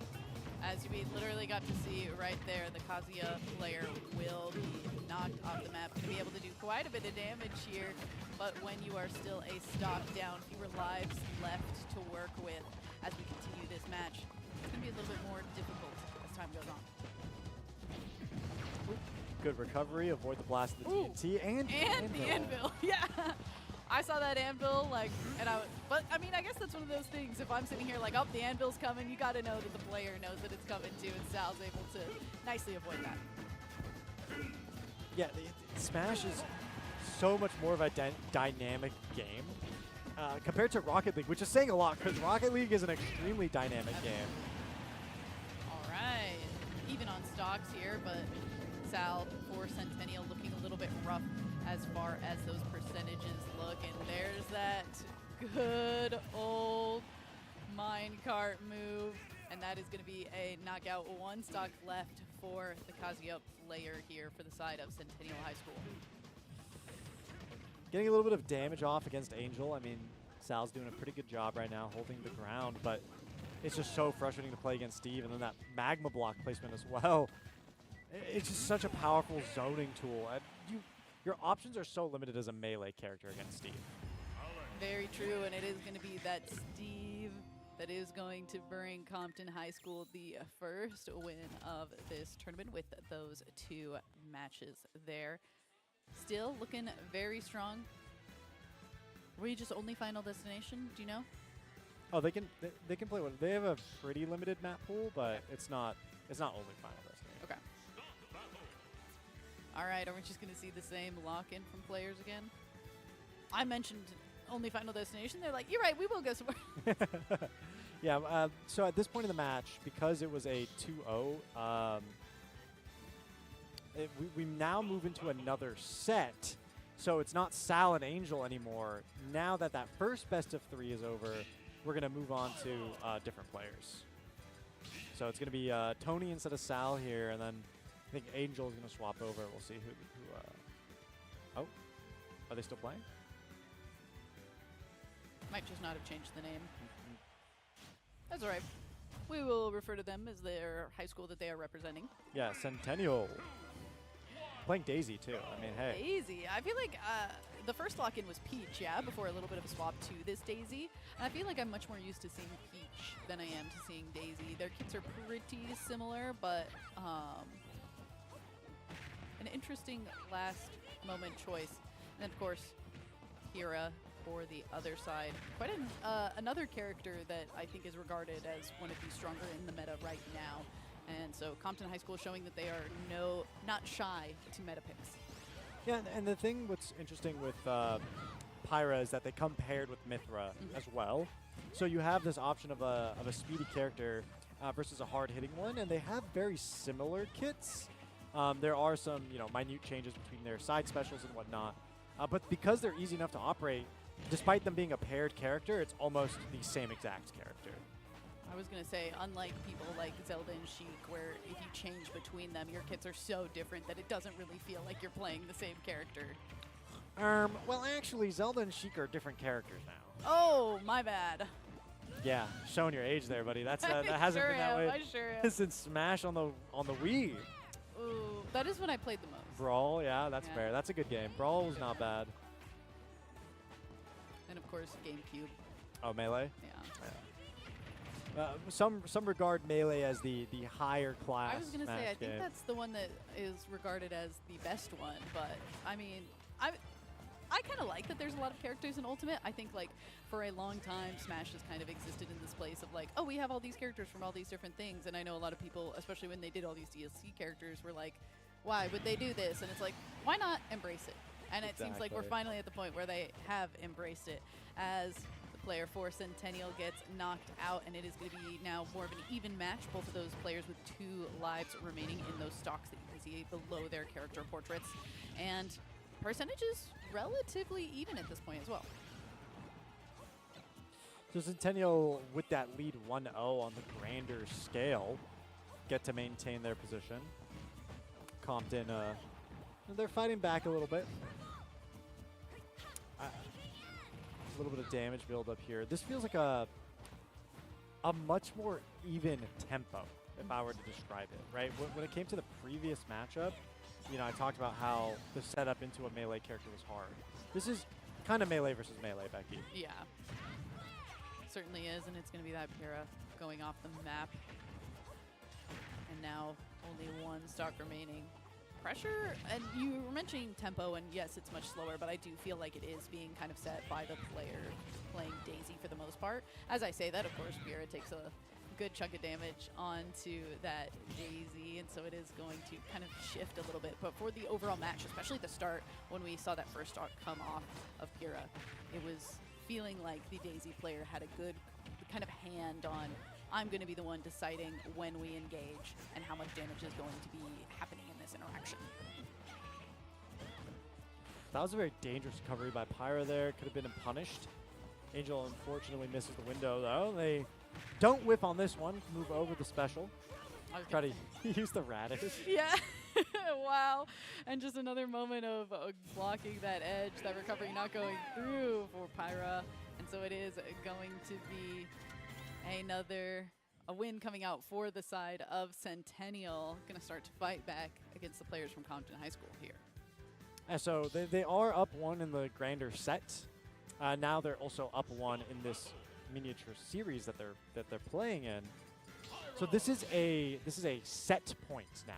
As we literally got to see right there, the Kazuya player will be knocked off the map. Going to be able to do quite a bit of damage here, but when you are still a stock down, fewer lives left to work with as we continue this match, it's going to be a little bit more difficult as time goes on. Good recovery, avoid the blast of the Ooh. TNT, and And the anvil, yeah. I saw that anvil, like, and but I mean, I guess that's one of those things. If I'm sitting here like, oh, the anvil's coming, you got to know that the player knows that it's coming too, and Sal's able to nicely avoid that. Yeah, Smash is so much more of a dynamic game compared to Rocket League, which is saying a lot because Rocket League is an extremely dynamic game. All right, even on stocks here, but Sal for Centennial looking a little bit rough as far as those percentages look, and there's that good old minecart move, and that is going to be a knockout. One stock left for the Kazuya player here for the side of Centennial High School. Getting a little bit of damage off against Angel. I mean, Sal's doing a pretty good job right now holding the ground, but it's just so frustrating to play against Steve, and then that magma block placement as well. It's just such a powerful zoning tool. And your options are so limited as a melee character against Steve. Very true, and it is going to be that Steve that is going to bring Compton High School the first win of this tournament with those 2 matches there. Still looking very strong. Were you just only Final Destination? Do you know? Oh, they can play one. They have a pretty limited map pool, but it's not only Final Destination. Okay. All right, are we just going to see the same lock-in from players again? I mentioned only Final Destination. They're like, you're right, we will go somewhere. Yeah, so at this point in the match, because it was a 2-0, we now move into another set. So it's not Sal and Angel anymore. Now that first best of 3 is over, we're going to move on to different players. So it's going to be Tony instead of Sal here, and then I think Angel is going to swap over. We'll see who oh, are they still playing? Might just not have changed the name. That's all right. We will refer to them as their high school that they are representing. Yeah, Centennial. Playing Daisy, too. I mean, hey. Daisy. I feel like the first lock-in was Peach, yeah, before a little bit of a swap to this Daisy. And I feel like I'm much more used to seeing Peach than I am to seeing Daisy. Their kits are pretty similar, but an interesting last-moment choice. And then, of course, Hira for the other side. Quite another character that I think is regarded as one of the stronger in the meta right now. And so Compton High School showing that they are not shy to meta picks. Yeah, and the thing what's interesting with Pyra is that they come paired with Mithra as well. So you have this option of a speedy character versus a hard-hitting one, and they have very similar kits. There are some minute changes between their side specials and whatnot. But because they're easy enough to operate, despite them being a paired character, it's almost the same exact character. I was going to say, unlike people like Zelda and Sheik, where if you change between them, your kits are so different that it doesn't really feel like you're playing the same character. Well, actually, Zelda and Sheik are different characters now. Oh, my bad. Yeah, showing your age there, buddy. That hasn't been that way I sure am. since Smash on the Wii. Ooh, that is when I played the most. Brawl, yeah, that's Yeah. fair. That's a good game. Brawl was not bad. And of course, GameCube. Oh, Melee? Yeah. Some regard Melee as the higher class I was going to say, Smash I think game. that's the one that is regarded as the best one. But, I mean, I kind of like that there's a lot of characters in Ultimate. I think, like, for a long time, Smash has kind of existed in this place of, like, oh, we have all these characters from all these different things. And I know a lot of people, especially when they did all these DLC characters, were like, why would they do this? And it's like, why not embrace it? And it seems like we're Exactly. finally at the point where they have embraced it as the player for Centennial gets knocked out, and it is going to be now more of an even match. Both of those players with 2 lives remaining in those stocks that you can see below their character portraits. And percentages relatively even at this point as well. So Centennial, with that lead 1-0 on the grander scale, get to maintain their position. Compton, they're fighting back a little bit. A little bit of damage build up here. This feels like a much more even tempo, if I were to describe it, right? When it came to the previous matchup, I talked about how the setup into a melee character was hard. This is kind of melee versus melee, Becky. Yeah. Certainly is, and it's going to be that Pyrrha going off the map. And now only 1 stock remaining. pressure, and you were mentioning tempo, and yes, it's much slower, but I do feel like it is being kind of set by the player playing Daisy for the most part. As I say that, of course, Mira takes a good chunk of damage onto that Daisy, and so it is going to kind of shift a little bit. But for the overall match, especially the start, when we saw that first stock come off of Pyrrha, it was feeling like the Daisy player had a good kind of hand on, I'm going to be the one deciding when we engage and how much damage is going to be happening in this interaction. That was a very dangerous recovery by Pyra there. Could have been punished. Angel unfortunately misses the window though. They don't whip on this one. Move over the special. Try to use the radish. Yeah. Wow. And just another moment of blocking that edge, that recovery not going through for Pyra. And so it is going to be a win coming out for the side of Centennial. Going to start to fight back against the players from Compton High School here. And so they are up 1 in the grander set. Now they're also up 1 in this miniature series that they're playing in. So this is a set point now.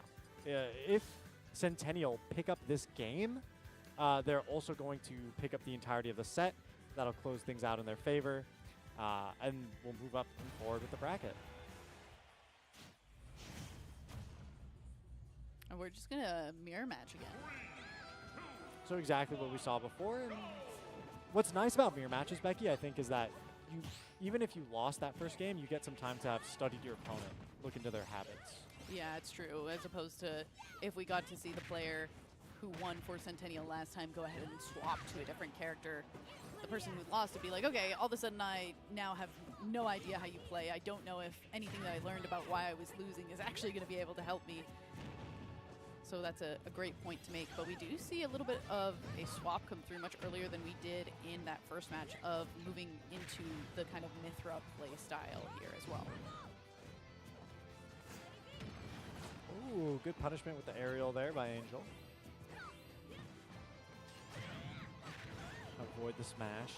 If Centennial pick up this game, they're also going to pick up the entirety of the set. That'll close things out in their favor, and we'll move up and forward with the bracket. And we're just going to mirror match again. So exactly what we saw before. And what's nice about mirror matches, Becky, I think, is that even if you lost that first game, you get some time to have studied your opponent, look into their habits. Yeah, it's true. As opposed to if we got to see the player who won for Centennial last time go ahead and swap to a different character, the person who lost would be like, okay, all of a sudden I now have no idea how you play. I don't know if anything that I learned about why I was losing is actually going to be able to help me. So that's a great point to make. But we do see a little bit of a swap come through much earlier than we did in that first match of moving into the kind of Mithra play style here as well. Ooh, good punishment with the aerial there by Angel. Avoid the smash.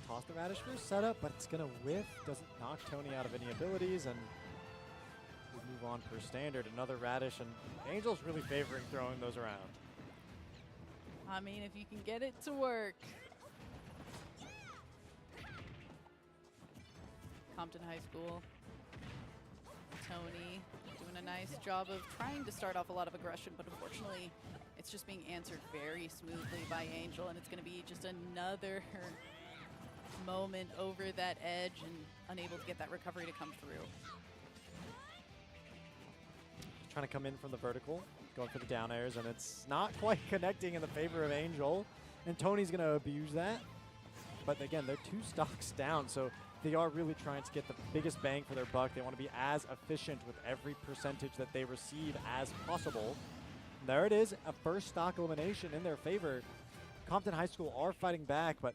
Toss the radish for a setup, but it's going to whiff. Doesn't knock Tony out of any abilities, and we move on per standard. Another radish, and Angel's really favoring throwing those around. I mean, if you can get it to work. Compton High School. Tony doing a nice job of trying to start off a lot of aggression, but unfortunately it's just being answered very smoothly by Angel, and it's going to be just another moment over that edge and unable to get that recovery to come through. Trying to come in from the vertical, going for the down airs, and it's not quite connecting in the favor of Angel, and Tony's going to abuse that. But again, they're 2 stocks down, so they are really trying to get the biggest bang for their buck. They want to be as efficient with every percentage that they receive as possible. And there it is, a first stock elimination in their favor. Compton High School are fighting back, but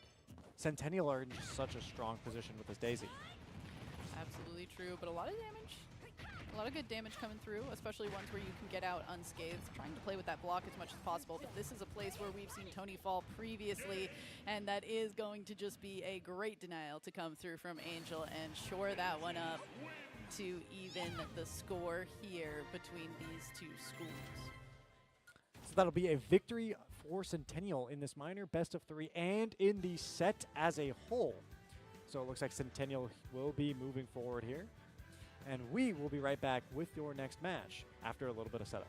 Centennial are in just such a strong position with this Daisy. Absolutely true, but a lot of damage. A lot of good damage coming through, especially ones where you can get out unscathed, trying to play with that block as much as possible. But this is a place where we've seen Tony fall previously, and that is going to just be a great denial to come through from Angel and shore that one up to even the score here between these 2 schools. So that'll be a victory for Centennial in this minor best of 3 and in the set as a whole. So it looks like Centennial will be moving forward here. And we will be right back with your next match after a little bit of setup.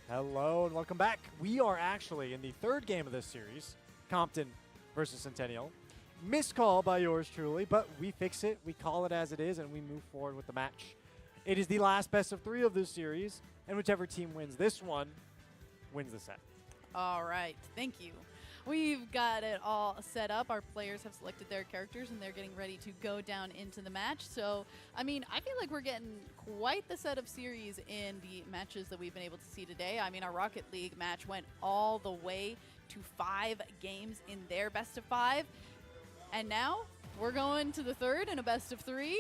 Hello and welcome back. We are actually in the third game of this series, Compton versus Centennial. Missed call by yours truly, but we fix it, we call it as it is, and we move forward with the match. It is the last best of 3 of this series, and whichever team wins this one wins the set. All right, thank you. We've got it all set up. Our players have selected their characters, and they're getting ready to go down into the match. So, I mean, I feel like we're getting quite the set of series in the matches that we've been able to see today. I mean, our Rocket League match went all the way to 5 games in their best of 5. And now we're going to the third in a best of 3.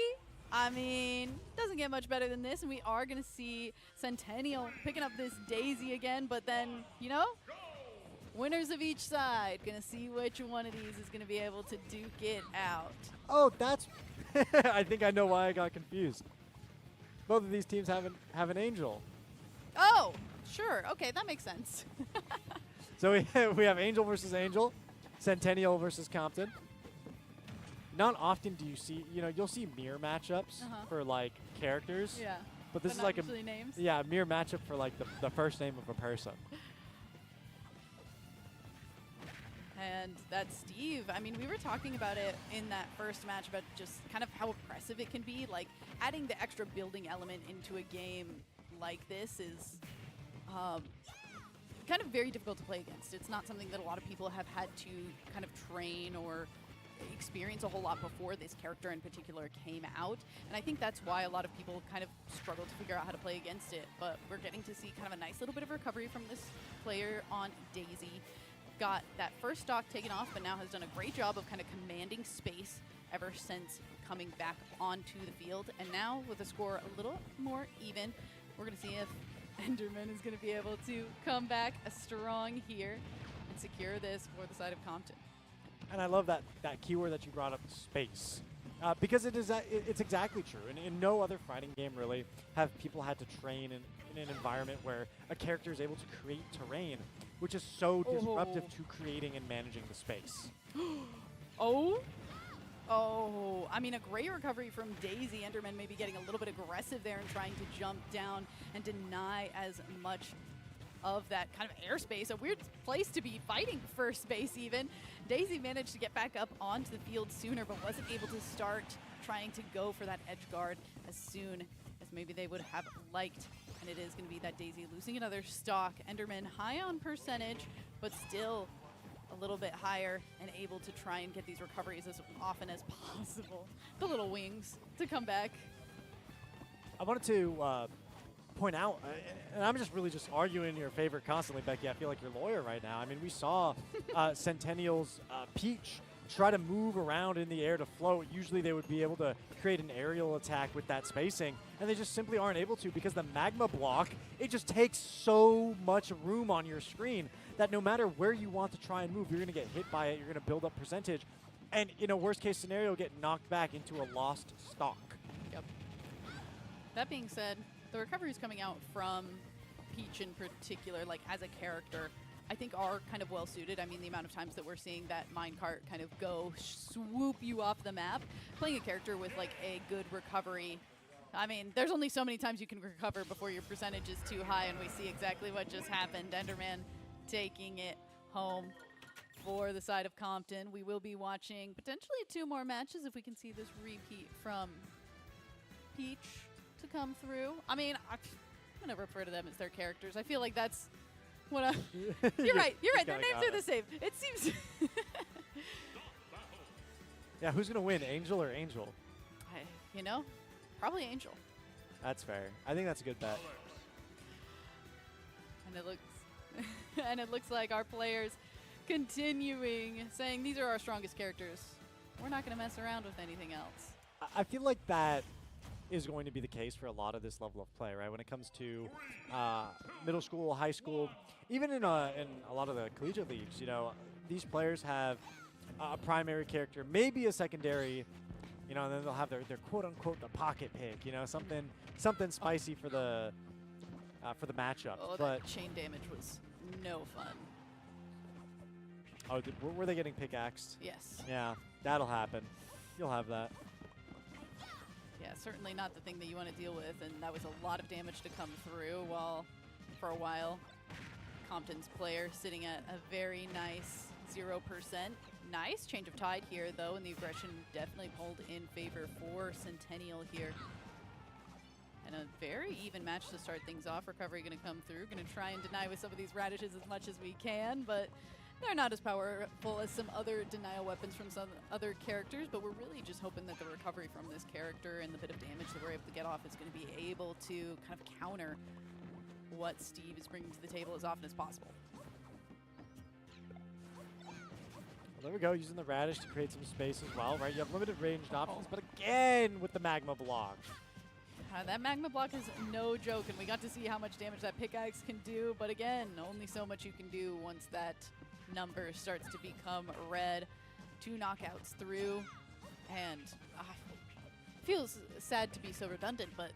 I mean, doesn't get much better than this, and we are going to see Centennial picking up this Daisy again, but then, you know, winners of each side. Gonna see which one of these is gonna be able to duke it out. Oh, that's... I think I know why I got confused. Both of these teams have an Angel. Oh, sure. Okay, that makes sense. So we have Angel versus Angel, Centennial versus Compton. Not often do you see, you'll see mirror matchups for like characters. Yeah. But this is not like usually names. a mirror matchup for like the first name of a person. And that's Steve. I mean, we were talking about it in that first match about just kind of how oppressive it can be. Like, adding the extra building element into a game like this is kind of very difficult to play against. It's not something that a lot of people have had to kind of train or experience a whole lot before this character in particular came out. And I think that's why a lot of people kind of struggle to figure out how to play against it. But we're getting to see kind of a nice little bit of recovery from this player on Daisy. Got that first stock taken off, but now has done a great job of kind of commanding space ever since coming back onto the field. And now with the score a little more even, we're going to see if Enderman is going to be able to come back strong here and secure this for the side of Compton. And I love that keyword that you brought up, space. Because it's exactly true. And in no other fighting game really have people had to train in an environment where a character is able to create terrain, which is so disruptive to creating and managing the space. Oh, I mean, a great recovery from Daisy. Enderman maybe getting a little bit aggressive there and trying to jump down and deny as much of that kind of airspace. A weird place to be fighting for space even. Daisy managed to get back up onto the field sooner, but wasn't able to start trying to go for that edge guard as soon as maybe they would have liked. And it is going to be that Daisy losing another stock. Enderman high on percentage, but still a little bit higher and able to try and get these recoveries as often as possible. The little wings to come back. I wanted to point out, and I'm just really just arguing in your favor constantly, Becky. I feel like you're a lawyer right now. I mean, we saw Centennial's Peach try to move around in the air to float. Usually they would be able to create an aerial attack with that spacing, and they just simply aren't able to because the magma block, it just takes so much room on your screen that no matter where you want to try and move, you're going to get hit by it, you're going to build up percentage, and in a worst case scenario, get knocked back into a lost stock. Yep. That being said, the recoveries coming out from Peach in particular, like as a character, I think are kind of well suited. I mean, the amount of times that we're seeing that minecart kind of go swoop you off the map, playing a character with like a good recovery. I mean, there's only so many times you can recover before your percentage is too high, and we see exactly what just happened. Enderman taking it home for the side of Compton. We will be watching potentially 2 more matches if we can see this repeat from Peach to come through. I mean, I'm going to refer to them as their characters. I feel like that's what I... You're right. Their names are the same. It seems... Yeah, who's going to win, Angel or Angel? You know, probably Angel. That's fair. I think that's a good bet. And it looks like our players continuing saying these are our strongest characters. We're not going to mess around with anything else. I feel like that is going to be the case for a lot of this level of play, right? When it comes to middle school, high school, even in a lot of the collegiate leagues, these players have a primary character, maybe a secondary, and then they'll have their quote-unquote the pocket pick, something spicy for the matchup. Oh, but that chain damage was no fun. Oh, were they getting pickaxed? Yes. Yeah, that'll happen. You'll have that. Yeah, certainly not the thing that you want to deal with, and that was a lot of damage to come through for a while. Compton's player sitting at a very nice 0%. Nice change of tide here, though, and the aggression definitely pulled in favor for Centennial here. And a very even match to start things off. Recovery going to come through. Going to try and deny with some of these radishes as much as we can, but they're not as powerful as some other denial weapons from some other characters, but we're really just hoping that the recovery from this character and the bit of damage that we're able to get off is going to be able to kind of counter what Steve is bringing to the table as often as possible. Well, there we go, using the radish to create some space as well, right? You have limited ranged options, but again with the magma block. That magma block is no joke, and we got to see how much damage that pickaxe can do, but again, only so much you can do once that number starts to become red. 2 knockouts through, and feels sad to be so redundant, but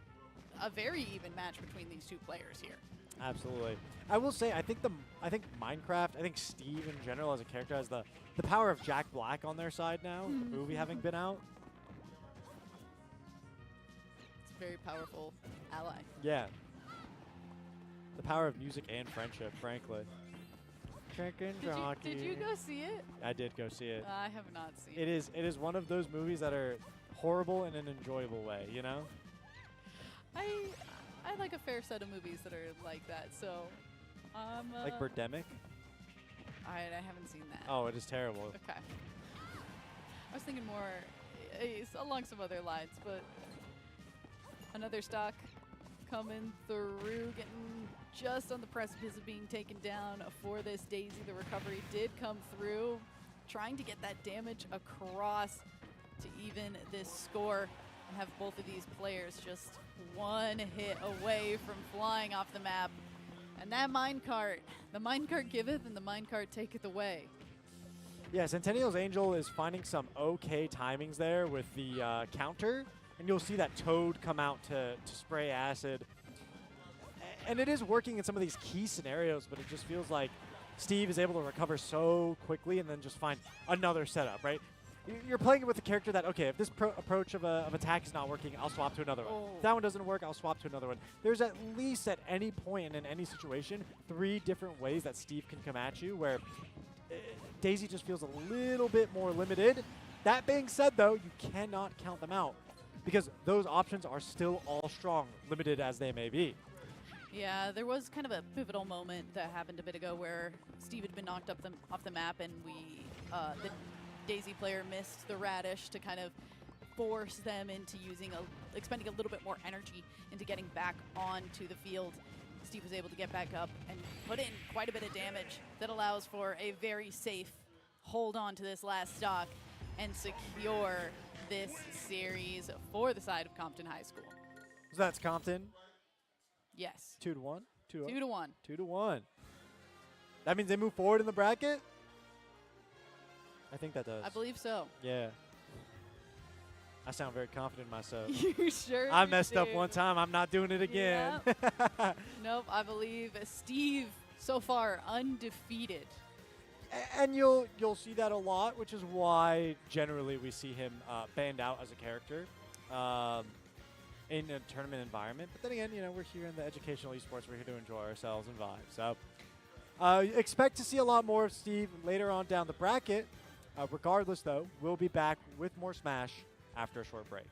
a very even match between these two players here. Absolutely. I will say, I think Minecraft, I think Steve in general as a character has the power of Jack Black on their side now, the movie having been out. It's a very powerful ally. Yeah. The power of music and friendship, frankly. Chicken Did you go see it? I did go see it. I have not seen It is one of those movies that are horrible in an enjoyable way, you know? I like a fair set of movies that are like that, so Like Birdemic? I haven't seen that. Oh, it is terrible. Okay. I was thinking more along some other lines, but another stock coming through, getting just on the precipice of being taken down for this Daisy. The recovery did come through, trying to get that damage across to even this score and have both of these players just one hit away from flying off the map. And that minecart, the minecart giveth and the minecart taketh away. Yeah, Centennial's Angel is finding some okay timings there with the counter, and you'll see that Toad come out to spray acid. And it is working in some of these key scenarios, but it just feels like Steve is able to recover so quickly and then just find another setup, right? You're playing it with the character that, okay, if this approach of attack is not working, I'll swap to another one. If that one doesn't work, I'll swap to another one. There's at least at any point and in any situation 3 different ways that Steve can come at you where Daisy just feels a little bit more limited. That being said, though, you cannot count them out because those options are still all strong, limited as they may be. Yeah, there was kind of a pivotal moment that happened a bit ago where Steve had been knocked off the map, and the Daisy player missed the radish to kind of force them into expending a little bit more energy into getting back onto the field. Steve was able to get back up and put in quite a bit of damage that allows for a very safe hold on to this last stock and secure this series for the side of Compton High School. So that's Compton. Yes. 2-1. 2 to 1. 2-1. That means they move forward in the bracket? I think that does. I believe so. Yeah. I sound very confident in myself. You sure? I messed up do. one time. I'm not doing it again. Nope, I believe Steve so far undefeated. And you'll see that a lot, which is why generally we see him banned out as a character in a tournament environment. But then again, we're here in the educational esports. We're here to enjoy ourselves and vibe. So expect to see a lot more of Steve later on down the bracket. Regardless, though, we'll be back with more Smash after a short break.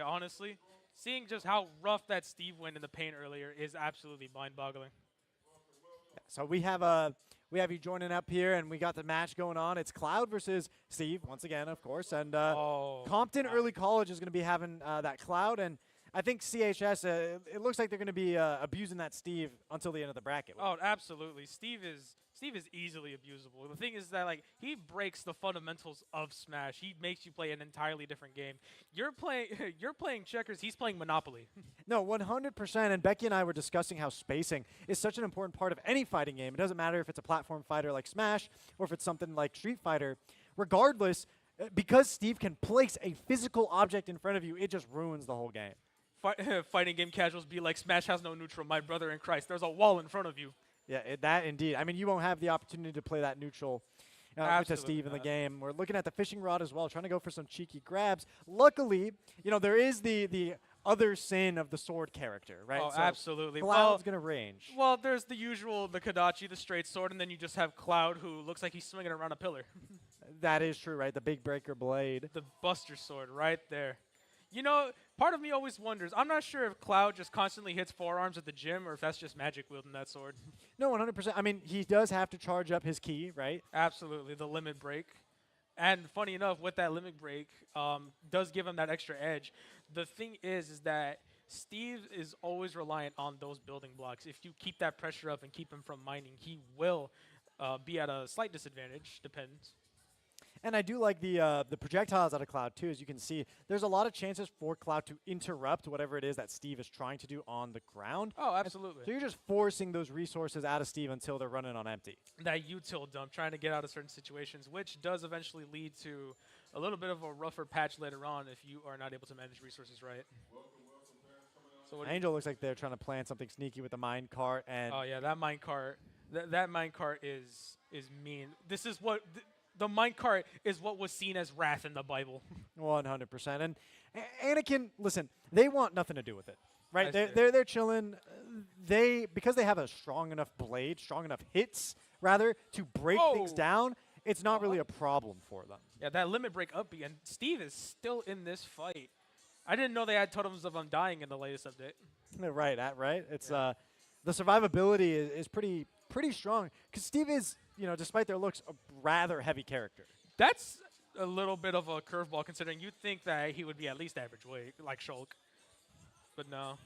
Honestly, seeing just how rough that Steve went in the paint earlier is absolutely mind-boggling. So we have you joining up here, and we got the match going on. It's Cloud versus Steve once again, of course, and Oh, Compton wow. Early College is going to be having that Cloud, and I think CHS. It looks like they're going to be abusing that Steve until the end of the bracket. Oh, absolutely. Steve is easily abusable. The thing is that like he breaks the fundamentals of Smash. He makes you play an entirely different game. You're playing you're playing checkers. He's playing Monopoly. No, 100%. And Becky and I were discussing how spacing is such an important part of any fighting game. It doesn't matter if it's a platform fighter like Smash or if it's something like Street Fighter. Regardless, because Steve can place a physical object in front of you, it just ruins the whole game. Fighting game casuals be like Smash has no neutral. My brother in Christ. There's a wall in front of you. Yeah, that indeed. I mean, you won't have the opportunity to play that neutral with Absolutely Steve in the not. game. We're looking at the fishing rod as well, trying to go for some cheeky grabs. Luckily, there is the other sin of the sword character, right? Oh, So absolutely. Cloud's going to range. Well, there's the usual, the Kadachi, the straight sword, and then you just have Cloud, who looks like he's swinging around a pillar. That is true, right? The big breaker blade. The Buster Sword right there. You know, part of me always wonders. I'm not sure if Cloud just constantly hits forearms at the gym or if that's just magic wielding that sword. No, 100%. I mean, he does have to charge up his key, right? Absolutely, the limit break. And funny enough, with that limit break, does give him that extra edge. The thing is that Steve is always reliant on those building blocks. If you keep that pressure up and keep him from mining, he will be at a slight disadvantage. Depends. And I do like the projectiles out of Cloud, too. As you can see, there's a lot of chances for Cloud to interrupt whatever it is that Steve is trying to do on the ground. Oh, absolutely. So you're just forcing those resources out of Steve until they're running on empty. That util dump, trying to get out of certain situations, which does eventually lead to a little bit of a rougher patch later on if you are not able to manage resources right. So what Angel looks like they're trying to plan something sneaky with the mine cart. And oh yeah, that minecart, that minecart is mean. This is what the minecart is what was seen as wrath in the Bible. 100%. And Anakin, listen, they want nothing to do with it, right? I see. They're chilling. Because they have a strong enough blade, strong enough hits, rather, to break things Oh. down. it's not really a problem for them. Yeah, that limit break up B, and Steve is still in this fight. I didn't know they had totems of undying in the latest update. Right, right. It's Yeah. the survivability is pretty strong because Steve is, despite their looks, a rather heavy character. That's a little bit of a curveball considering you'd think that he would be at least average weight, like Shulk. But no.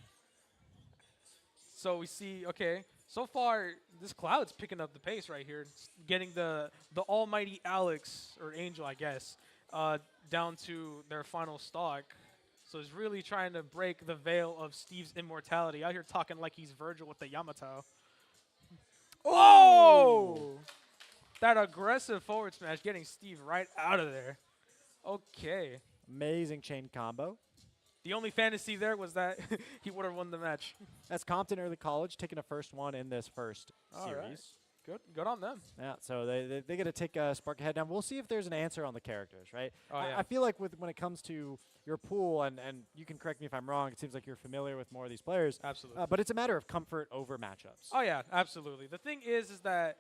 So we see, okay, so far this Cloud's picking up the pace right here, getting the almighty Alex, or Angel I guess, down to their final stock. So he's really trying to break the veil of Steve's immortality. Out here talking like he's Virgil with the Yamato. Oh! That aggressive forward smash getting Steve right out of there. Okay. Amazing chain combo. The only fantasy there was that he would have won the match. That's Compton Early College taking a first one in this first All series. right. Good on them. Yeah, so they got to take Spark ahead. Now we'll see if there's an answer on the characters, right? Oh, yeah. I feel like when it comes to your pool, and you can correct me if I'm wrong, it seems like you're familiar with more of these players. Absolutely. But it's a matter of comfort over matchups. Oh yeah, absolutely. The thing is that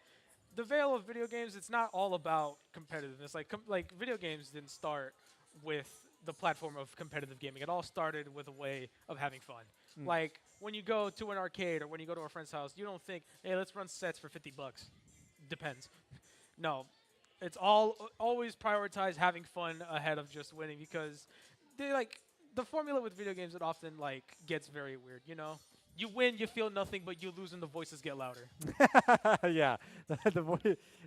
the veil of video games, it's not all about competitiveness. Like video games didn't start with the platform of competitive gaming. It all started with a way of having fun. Like when you go to an arcade or when you go to a friend's house, you don't think, hey, let's run sets for $50. Depends. No, it's always prioritize having fun ahead of just winning because the formula with video games, it often gets very weird. You win, you feel nothing, but you lose and the voices get louder. Yeah.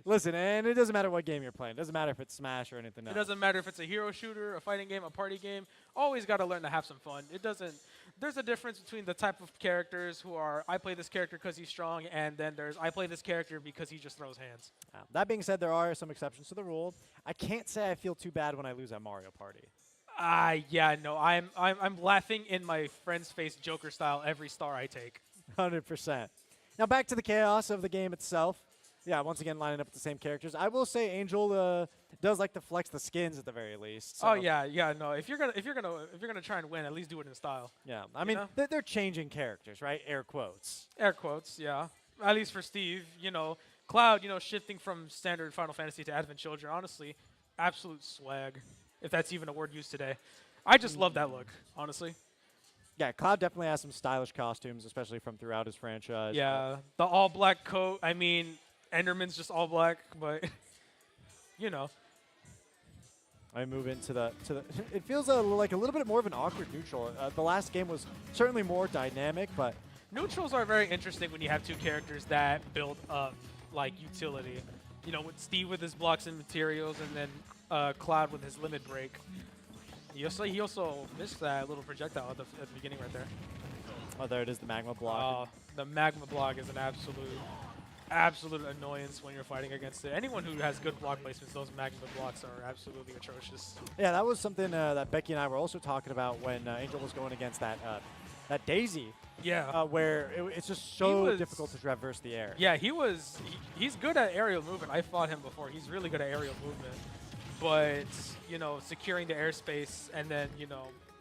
Listen, and it doesn't matter what game you're playing. It doesn't matter if it's Smash or anything else. It doesn't matter if it's a hero shooter, a fighting game, a party game. Always got to learn to have some fun. There's a difference between the type of characters who are, I play this character because he's strong, and then there's, I play this character because he just throws hands. That being said, there are some exceptions to the rule. I can't say I feel too bad when I lose at Mario Party. Yeah, no, I'm laughing in my friend's face Joker style every star I take. 100%. Now back to the chaos of the game itself. Yeah, once again lining up with the same characters. I will say Angel does like to flex the skins at the very least. So Oh yeah, no. If you're gonna try and win, at least do it in style. yeah, I mean they're changing characters, right? Air quotes. Air quotes, yeah. At least for Steve, Cloud, shifting from standard Final Fantasy to Advent Children. Honestly, absolute swag, if that's even a word used today. I just love that look, honestly. Yeah, Cloud definitely has some stylish costumes, especially from throughout his franchise. Yeah, the all black coat. I mean, Enderman's just all black, but I move into the it feels like a little bit more of an awkward neutral. The last game was certainly more dynamic, but neutrals are very interesting when you have two characters that build up utility. With Steve with his blocks and materials, and then Cloud with his limit break. He also missed that little projectile at the beginning right there. oh, there it is, the magma block. The magma block is an absolute annoyance when you're fighting against it. Anyone who has good block placements, those magma blocks are absolutely atrocious. Yeah, that was something that Becky and I were also talking about when Angel was going against that Daisy. Yeah. Where it's just so difficult to traverse the air. Yeah, he's good at aerial movement. I fought him before. He's really good at aerial movement. But, securing the airspace and then,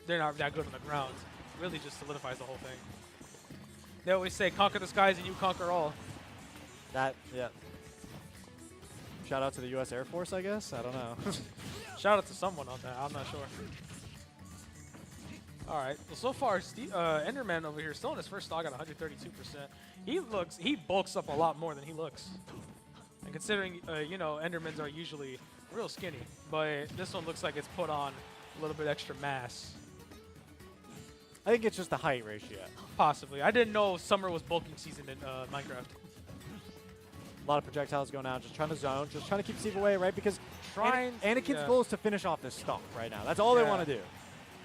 they're not that good on the ground really just solidifies the whole thing. They always say, conquer the skies and you conquer all. Yeah. Shout out to the U.S. Air Force, I guess? I don't know. Shout out to someone on that. I'm not sure. All right. Well, so far, Enderman over here still in his first stock at 132%. He bulks up a lot more than he looks. And considering, Endermans are usually real skinny, but this one looks like it's put on a little bit extra mass. I think it's just the height ratio. Possibly. I didn't know summer was bulking season in Minecraft. A lot of projectiles going out, just trying to zone, just trying to keep Steve away, right? Because Anakin's yeah. goal is to finish off this stock right now. That's all they want to do.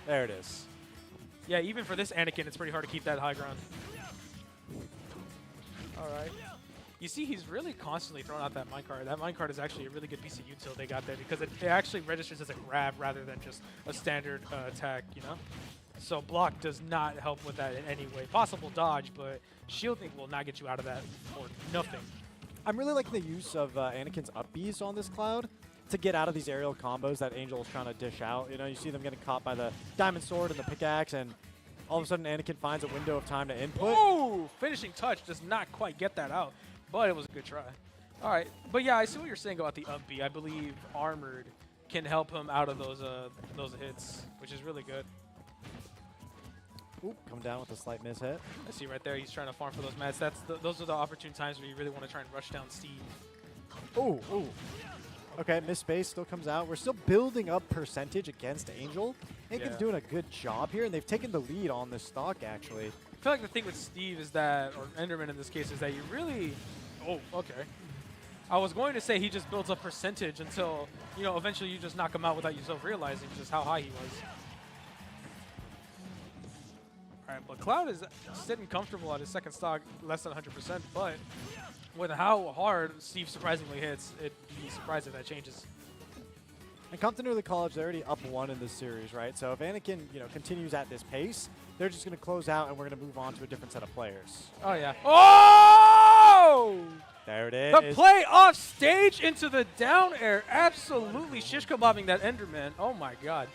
There it is. Yeah, even for this Anakin, it's pretty hard to keep that high ground. All right. You see, he's really constantly throwing out that minecart. That minecart is actually a really good piece of util they got there because it actually registers as a grab rather than just a standard attack, So block does not help with that in any way. Possible dodge, but shielding will not get you out of that for nothing. I'm really liking the use of Anakin's up Bs on this Cloud to get out of these aerial combos that Angel is trying to dish out. You see them getting caught by the Diamond Sword and the pickaxe, and all of a sudden Anakin finds a window of time to input. Ooh! Finishing touch does not quite get that out, but it was a good try. All right, but yeah, I see what you're saying about the up B. I believe Armored can help him out of those hits, which is really good. Oop, come down with a slight miss hit. I see right there, he's trying to farm for those mats. Those are the opportune times where you really want to try and rush down Steve. Ooh, ooh. Okay, miss space still comes out. We're still building up percentage against Angel. Angel's doing a good job here, and they've taken the lead on this stock, actually. I feel like the thing with Steve is that, or Enderman in this case, is that you really... Oh, okay. I was going to say he just builds up percentage until, you know, eventually you just knock him out without yourself realizing just how high he was. All right, but Cloud is sitting comfortable at his second stock, less than 100%, but with how hard Steve surprisingly hits, it'd be surprised if that changes. And Compton Early College, they're already up 1 in this series, right? So if Anakin, you know, continues at this pace, they're just going to close out, and we're going to move on to a different set of players. Oh, yeah. Oh! There it is. The play off stage into the down air. Absolutely shish kebabbing that Enderman. Oh, my God.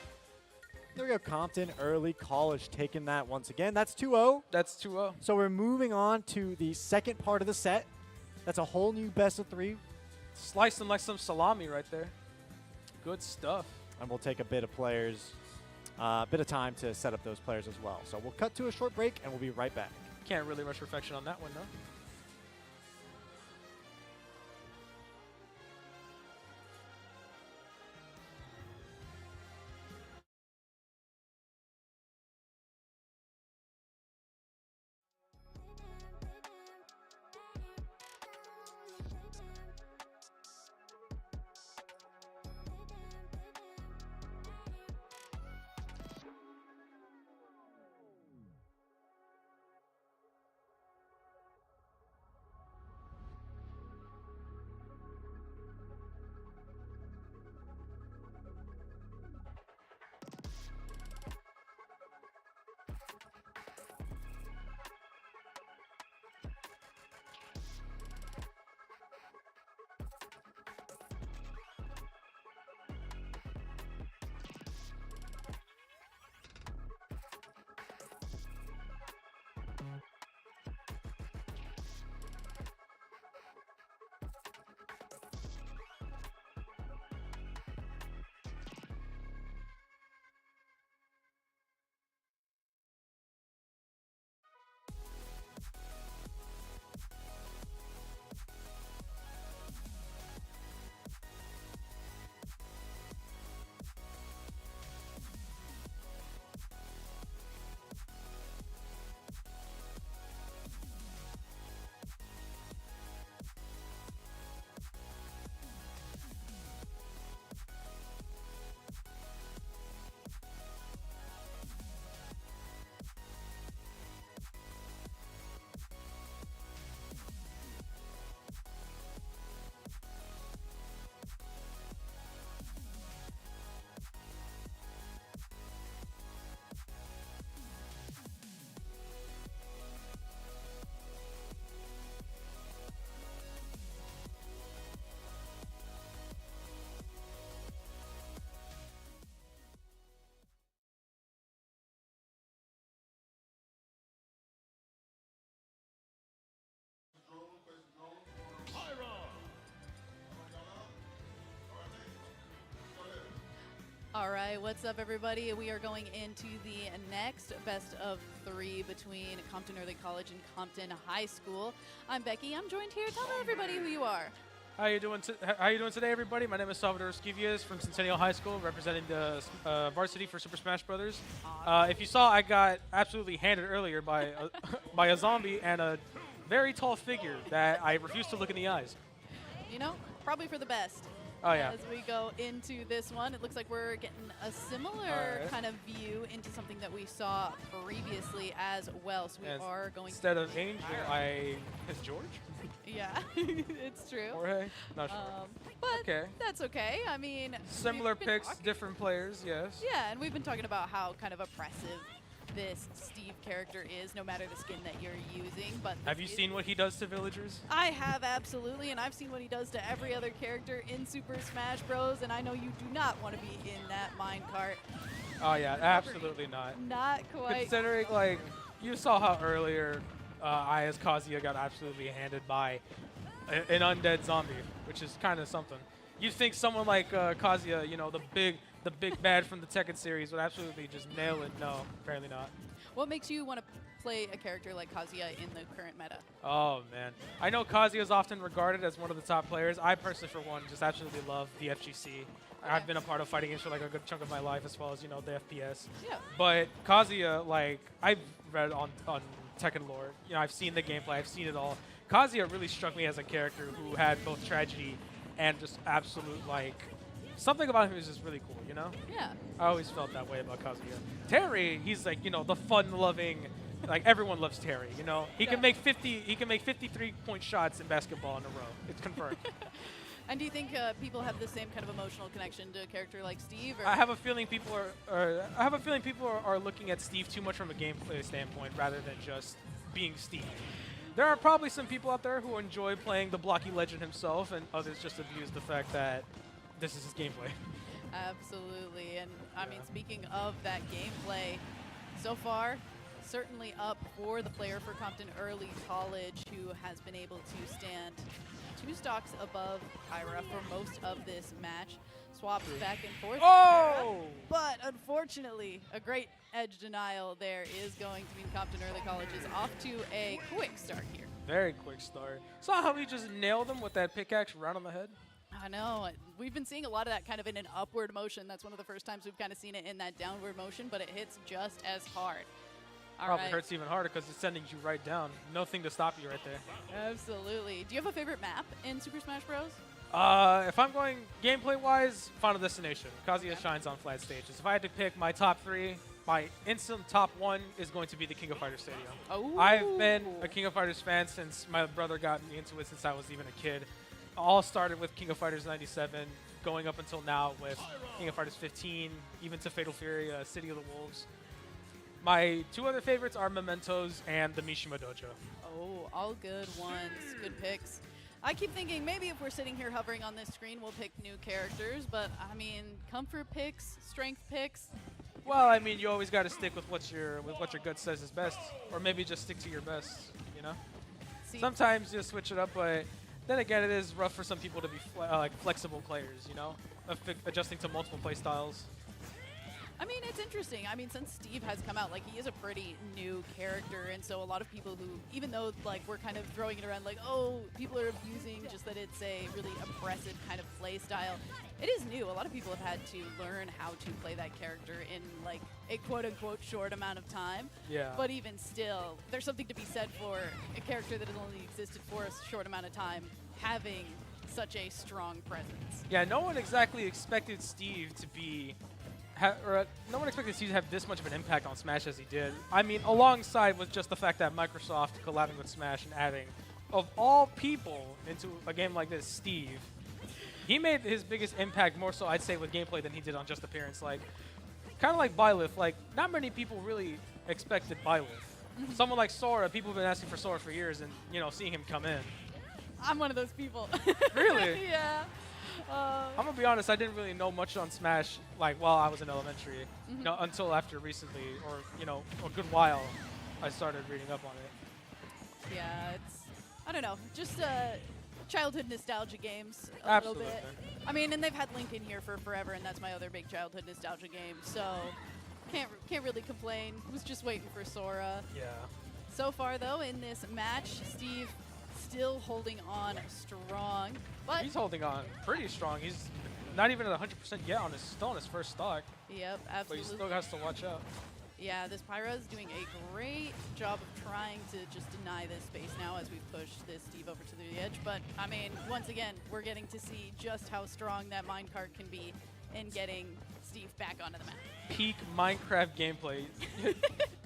There we go. Compton Early College taking that once again. That's 2-0. That's 2-0. So we're moving on to the second part of the set. That's a whole new best of 3. Slice them like some salami right there. Good stuff. And we'll take a bit of players, bit of time to set up those players as well. So we'll cut to a short break, and we'll be right back. Can't really rush perfection on that one, though. All right, what's up, everybody? We are going into the next best of 3 between Compton Early College and Compton High School. I'm Becky. I'm joined here. Tell everybody who you are. How you doing today, everybody? My name is Salvador Esquivias from Centennial High School, representing the varsity for Super Smash Brothers. If you saw, I got absolutely handed earlier by by a zombie and a very tall figure that I refuse to look in the eyes. You know, probably for the best. Oh, yeah. As we go into this one, it looks like we're getting a similar kind of view into something that we saw previously as well. So we are going instead of Angel, it's George? Yeah, it's true. Jorge? Not sure. But okay. That's okay. I mean, similar picks, different players, yes. Yeah, and we've been talking about how kind of oppressive this Steve character is, no matter the skin that you're using. But have you seen what he does to villagers? I have, absolutely, and I've seen what he does to every other character in Super Smash Bros. And I know you do not want to be in that minecart. Oh yeah, absolutely not. Not quite. Considering, like, you saw how earlier I, as Kazuya, got absolutely handed by an undead zombie, which is kind of something. You'd think someone like Kazuya, you know, the big bad from the Tekken series, would absolutely just nail it. No, apparently not. What makes you want to play a character like Kazuya in the current meta? Oh man, I know Kazuya is often regarded as one of the top players. I personally, for one, just absolutely love the FGC. I've been a part of fighting games for like a good chunk of my life, as well as, you know, the FPS. Yeah. But Kazuya, like, I've read on Tekken lore, you know, I've seen the gameplay, I've seen it all. Kazuya really struck me as a character who had both tragedy and just absolute, like, something about him is just really cool, you know? Yeah. I always felt that way about Kazuya. Terry, he's like, you know, the fun-loving, like, everyone loves Terry, you know? He can make 53-point shots in basketball in a row. It's confirmed. And do you think people have the same kind of emotional connection to a character like Steve? Or? I have a feeling people are looking at Steve too much from a gameplay standpoint rather than just being Steve. There are probably some people out there who enjoy playing the blocky legend himself, and others just abuse the fact that this is his gameplay. Absolutely. And I mean, speaking of that gameplay, so far, certainly up for the player for Compton Early College, who has been able to stand 2 stocks above Pyra for most of this match. Swaps back and forth. Oh! But unfortunately, a great edge denial there is going to mean Compton Early College is off to a quick start here. Very quick start. Saw how he just nailed him with that pickaxe right on the head? I know. We've been seeing a lot of that kind of in an upward motion. That's one of the first times we've kind of seen it in that downward motion, but it hits just as hard. Probably hurts even harder because it's sending you right down. Nothing to stop you right there. Absolutely. Do you have a favorite map in Super Smash Bros? If I'm going gameplay-wise, Final Destination. Kazuya shines on flat stages. If I had to pick my top 3, my instant top 1 is going to be the King of Fighters Stadium. Oh. I've been a King of Fighters fan since my brother got me into it since I was even a kid. All started with King of Fighters 97, going up until now with King of Fighters 15, even to Fatal Fury, City of the Wolves. My 2 other favorites are Mementos and the Mishima Dojo. Oh, all good ones. Good picks. I keep thinking maybe if we're sitting here hovering on this screen, we'll pick new characters, but I mean, comfort picks, strength picks. Well, I mean, you always got to stick with what your gut says is best, or maybe just stick to your best, you know? See, Sometimes you switch it up, but then again, it is rough for some people to be like flexible players, you know? Adjusting to multiple play styles. I mean, it's interesting. I mean, since Steve has come out, like, he is a pretty new character, and so a lot of people who, even though, like, we're kind of throwing it around like, oh, people are abusing just that it's a really oppressive kind of play style, it is new. A lot of people have had to learn how to play that character in, like, a quote-unquote short amount of time. Yeah. But even still, there's something to be said for a character that has only existed for a short amount of time having such a strong presence. Yeah, no one exactly expected Steve to be... no one expected Steve to have this much of an impact on Smash as he did. I mean, alongside with just the fact that Microsoft collabing with Smash and adding, of all people, into a game like this, Steve, he made his biggest impact more so, I'd say, with gameplay than he did on just appearance. Like, kind of like Byleth. Like, not many people really expected Byleth. Someone like Sora, people have been asking for Sora for years, and, you know, seeing him come in. I'm one of those people. Really? Yeah. I'm gonna be honest, I didn't really know much on Smash like while I was in elementary, you know, until after recently, or, you know, a good while I started reading up on it. Yeah, it's, I don't know, just childhood nostalgia games a Absolutely. little bit. I mean, and they've had Link in here for forever, and that's my other big childhood nostalgia game, so can't really complain. Was just waiting for Sora. Yeah. So far, though, in this match, Steve still holding on strong, but He's holding on pretty strong. He's not even at 100% yet still on his first stock, yep, but absolutely. he still has to watch out. Yeah, this Pyra is doing a great job of trying to just deny this space now as we push this Steve over to the edge. But, I mean, once again, we're getting to see just how strong that minecart can be in getting Steve back onto the map. Peak Minecraft gameplay.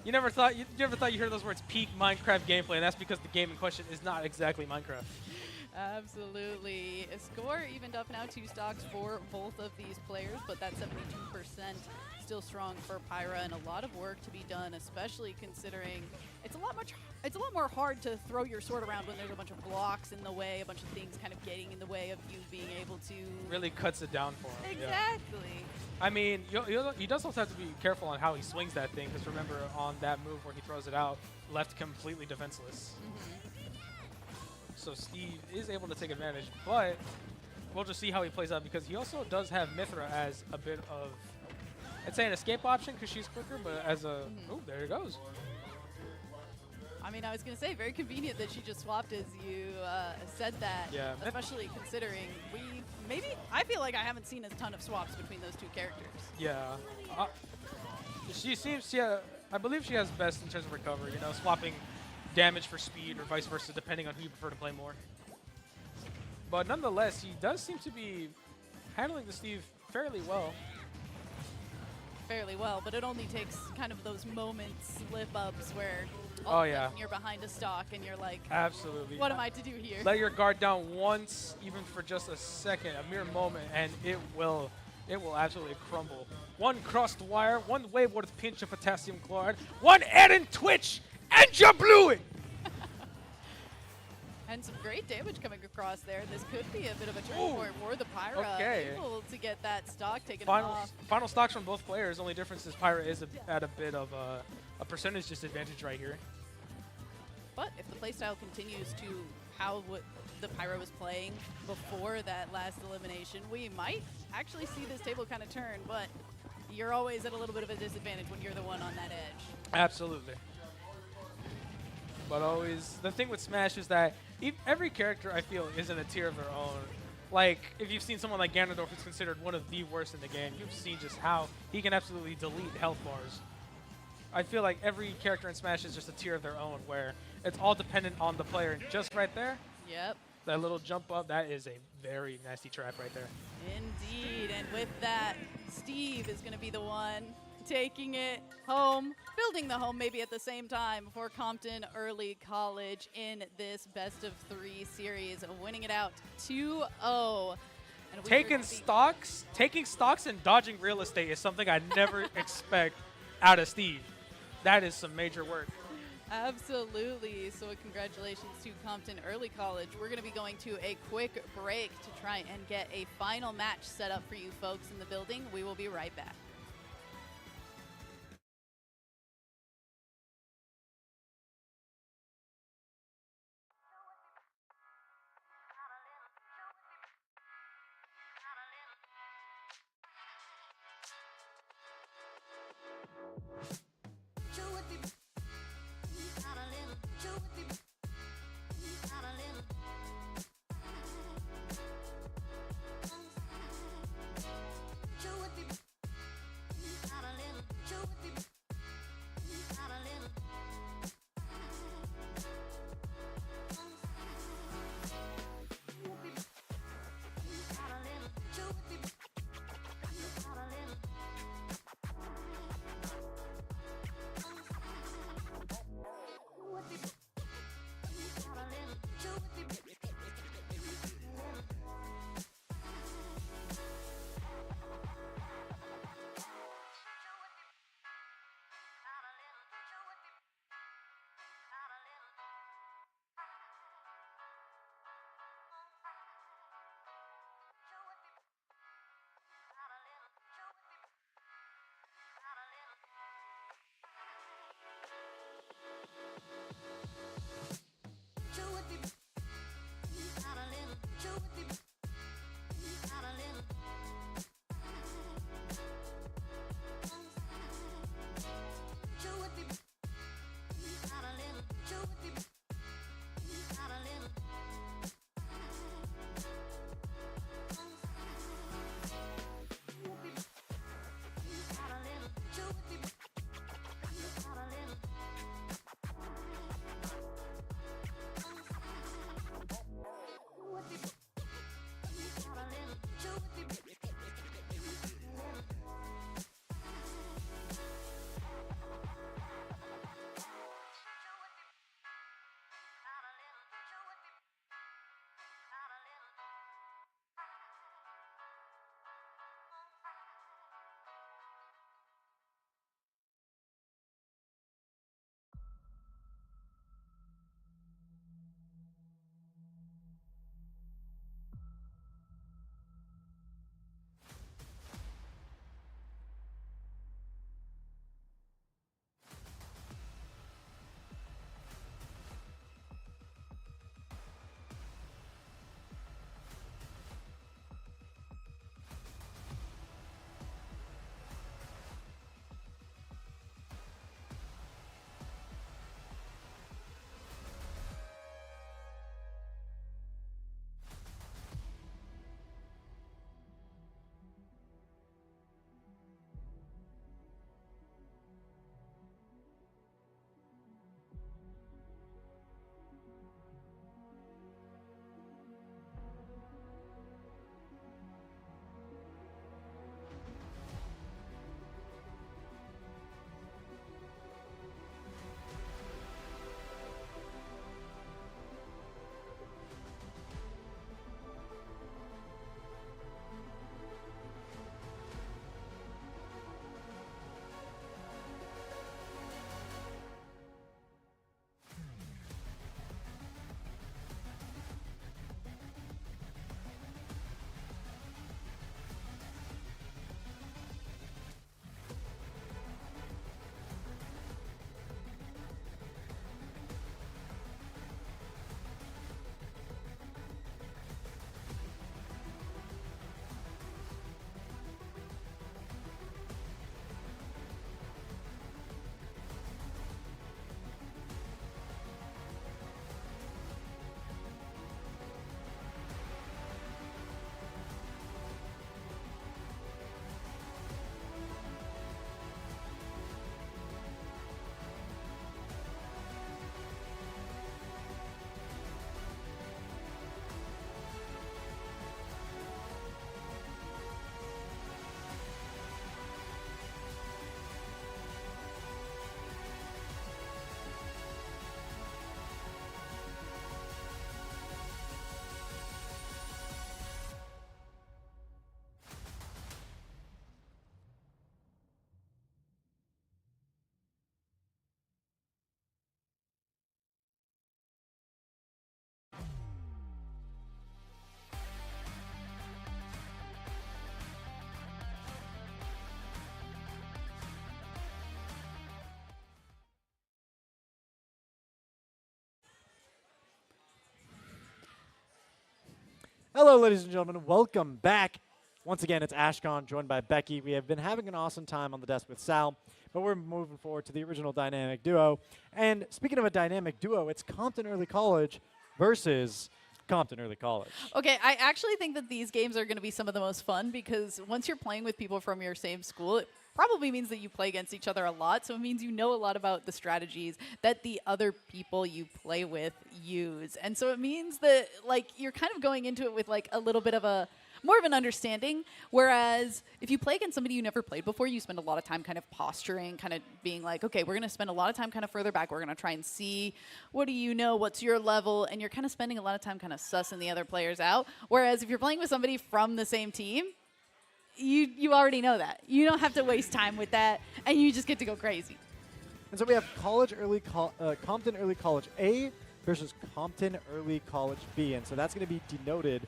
You never thought you heard those words, peak Minecraft gameplay, and that's because the game in question is not exactly Minecraft. Absolutely. A score evened up now, 2 stocks for both of these players, but that 72% still strong for Pyra, and a lot of work to be done, especially considering it's a lot more hard to throw your sword around when there's a bunch of blocks in the way, a bunch of things kind of getting in the way of you being able to... Really cuts it down for him. Yeah. Exactly. I mean, he does also have to be careful on how he swings that thing, because remember, on that move where he throws it out, left completely defenseless. so Steve is able to take advantage, but we'll just see how he plays out because he also does have Mithra as a bit of, I'd say an escape option because she's quicker, but as a, oh, there it goes. I mean, I was going to say, very convenient that she just swapped as you said that. Yeah. Especially considering I feel like I haven't seen a ton of swaps between those two characters. Yeah. She seems, I believe she has best in terms of recovery, you know, swapping damage for speed or vice versa, depending on who you prefer to play more. But nonetheless, he does seem to be handling the Steve fairly well. Fairly well, but it only takes kind of those moments, slip-ups, where Oh, yeah. you're behind a stock and you're like, Absolutely. what am I to do here? Let your guard down once, even for just a second, a mere moment, and it will absolutely crumble. One crossed wire, one wayward pinch of potassium chloride, one Eren twitch, and you blew it! And some great damage coming across there. This could be a bit of a turning Ooh. point for the Pyra. Okay. Able to get that stock taken Final, off. final stocks from both players. Only difference is Pyra is at a bit of a percentage disadvantage right here. But if the playstyle continues to how the Pyra was playing before that last elimination, we might actually see this table kind of turn, but you're always at a little bit of a disadvantage when you're the one on that edge. Absolutely. But always, the thing with Smash is that every character, I feel, is in a tier of their own. Like, if you've seen someone like Ganondorf, who's considered one of the worst in the game, you've seen just how he can absolutely delete health bars. I feel like every character in Smash is just a tier of their own, where it's all dependent on the player. And just right there, Yep. that little jump up, that is a very nasty trap right there. Indeed, and with that, Steve is going to be the one taking it home, building the home maybe at the same time for Compton Early College in this best-of-3 series, winning it out 2-0. And we are Taking gonna be- stocks and dodging real estate is something I never expect out of Steve. That is some major work. Absolutely. So congratulations to Compton Early College. We're going to be going to a quick break to try and get a final match set up for you folks in the building. We will be right back. Hello, ladies and gentlemen. Welcome back. Once again, it's Ashcon, joined by Becky. We have been having an awesome time on the desk with Sal, but we're moving forward to the original dynamic duo. And speaking of a dynamic duo, it's Compton Early College versus Compton Early College. Okay, I actually think that these games are going to be some of the most fun because once you're playing with people from your same school, it probably means that you play against each other a lot. So it means you know a lot about the strategies that the other people you play with use. And so it means that like you're kind of going into it with like a little bit of a more of an understanding, whereas if you play against somebody you never played before, you spend a lot of time kind of posturing, kind of being like, okay, we're going to spend a lot of time kind of further back. We're going to try and see, what do you know, what's your level, and you're kind of spending a lot of time kind of sussing the other players out. Whereas if you're playing with somebody from the same team, you already know that. You don't have to waste time with that, and you just get to go crazy. And so we have Compton Early College A versus Compton Early College B. And so that's going to be denoted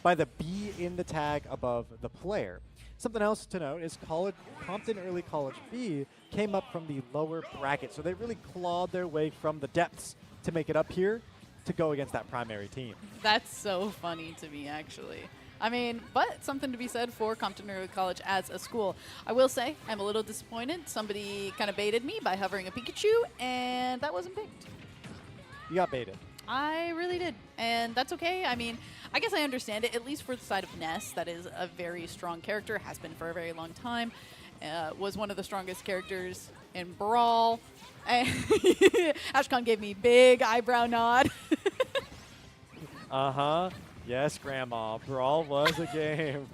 by the B in the tag above the player. Something else to note is Compton Early College B came up from the lower bracket. So they really clawed their way from the depths to make it up here to go against that primary team. That's so funny to me, actually. I mean, but something to be said for Compton Early College as a school. I will say I'm a little disappointed. Somebody kind of baited me by hovering a Pikachu, and that wasn't picked. You got baited. I really did, and that's okay. I mean, I guess I understand it, at least for the side of Ness. That is a very strong character, has been for a very long time, was one of the strongest characters in Brawl. And Ashcon gave me big eyebrow nod. Uh-huh. Yes, Grandma. Brawl was a game.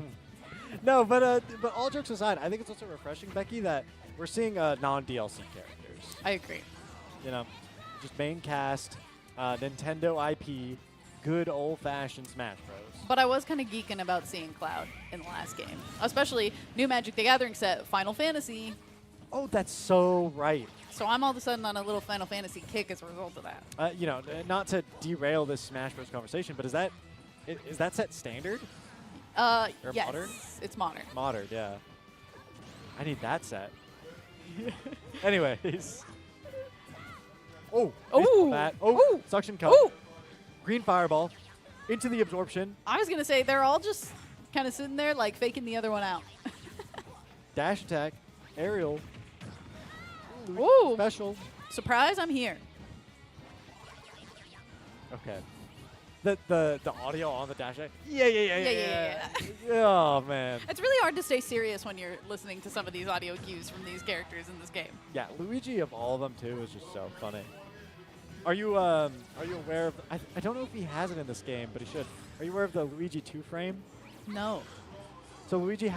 No, but all jokes aside, I think it's also refreshing, Becky, that we're seeing non-DLC characters. I agree. You know, just main cast, Nintendo IP, good old-fashioned Smash Bros. But I was kind of geeking about seeing Cloud in the last game, especially new Magic the Gathering set, Final Fantasy. Oh, that's so right. So I'm all of a sudden on a little Final Fantasy kick as a result of that. You know, not to derail this Smash Bros. Conversation, but is that set standard? Or Yes, modern? it's modern. Modern, yeah. I need that set. Anyways. Oh. Ooh. That. Oh. Ooh. Suction cup. Ooh! Green fireball. Into the absorption. I was going to say, they're all just kind of sitting there, like, faking the other one out. Dash attack. Aerial. Ooh! Special. Surprise, I'm here. Okay. The audio on the dash attack. Yeah. Oh, man. It's really hard to stay serious when you're listening to some of these audio cues from these characters in this game. Yeah, Luigi of all of them, too, is just so funny. Are you aware of... I don't know if he has it in this game, but he should. Are you aware of the Luigi 2-frame? No. So Luigi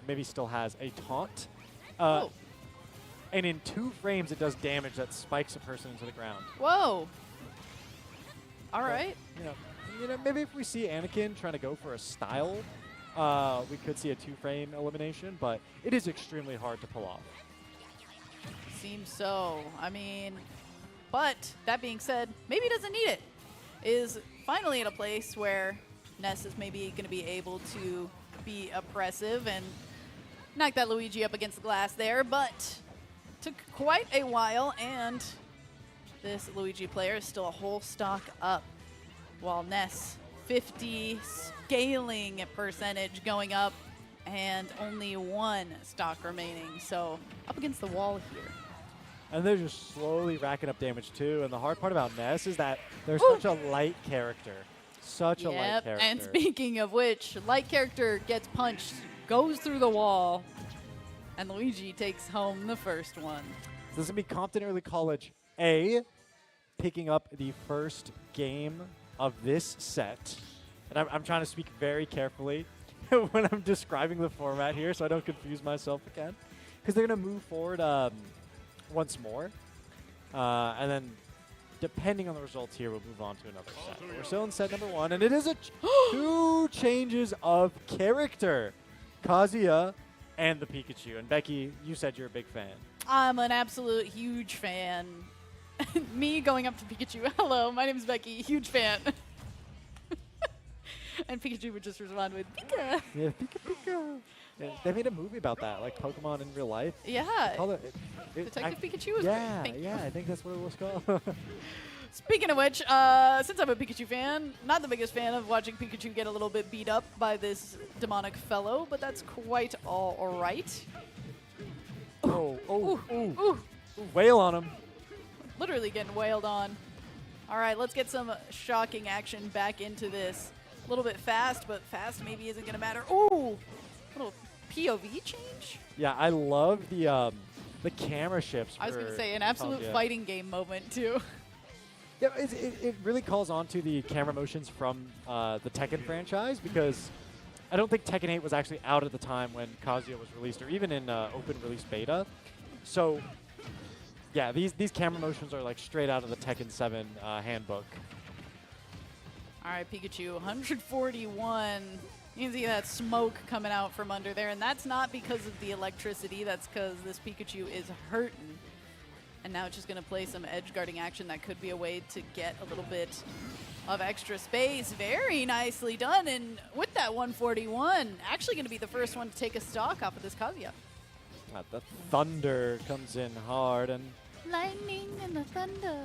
maybe still has, a taunt. Oh. And in 2 frames, it does damage that spikes a person into the ground. Whoa. All So, right. You know, maybe if we see Anakin trying to go for a style, we could see a 2-frame elimination, but it is extremely hard to pull off. Seems so. I mean, but that being said, maybe he doesn't need it. Is finally at a place where Ness is maybe going to be able to be oppressive and knock that Luigi up against the glass there, but took quite a while, and this Luigi player is still a whole stock up, while Ness 50 scaling percentage going up and only 1 stock remaining. So up against the wall here. And they're just slowly racking up damage, too. And the hard part about Ness is that they're Ooh. such a light character. Such a light character. And speaking of which, light character gets punched, goes through the wall, and Luigi takes home the first one. So this is going to be Compton Early College A picking up the first game of this set. And I'm trying to speak very carefully when I'm describing the format here so I don't confuse myself again. Because they're going to move forward once more. And then depending on the results here, we'll move on to another set. But we're still in set number 1, and it is 2 changes of character. Kazuya and the Pikachu. And Becky, you said you're a big fan. I'm an absolute huge fan. Me going up to Pikachu, hello, my name is Becky, huge fan. And Pikachu would just respond with, Pika. Yeah, Pika Pika. Yeah, they made a movie about that, like Pokemon in real life. Yeah. Called it Detective Pikachu was yeah, great. yeah, I think that's what it was called. Speaking of which, since I'm a Pikachu fan, not the biggest fan of watching Pikachu get a little bit beat up by this demonic fellow, but that's quite all right. Oh, oh, Ooh, ooh. ooh. Wail on him. Literally getting wailed on. All right, let's get some shocking action back into this. A little bit fast, but fast maybe isn't going to matter. Ooh, little POV change. Yeah, I love the camera shifts. I was going to for say an absolute Kazuya. fighting game moment, too. Yeah, it really calls on to the camera motions from the Tekken franchise, because I don't think Tekken 8 was actually out at the time when Kazuya was released, or even in open release beta. So, yeah, these camera motions are like straight out of the Tekken 7 handbook. All right, Pikachu, 141. You can see that smoke coming out from under there, and that's not because of the electricity. That's because this Pikachu is hurting. And now it's just going to play some edge guarding action. That could be a way to get a little bit of extra space. Very nicely done. And with that 141, actually going to be the first one to take a stock off of this Kazuya. The thunder comes in hard, and Lightning and the thunder.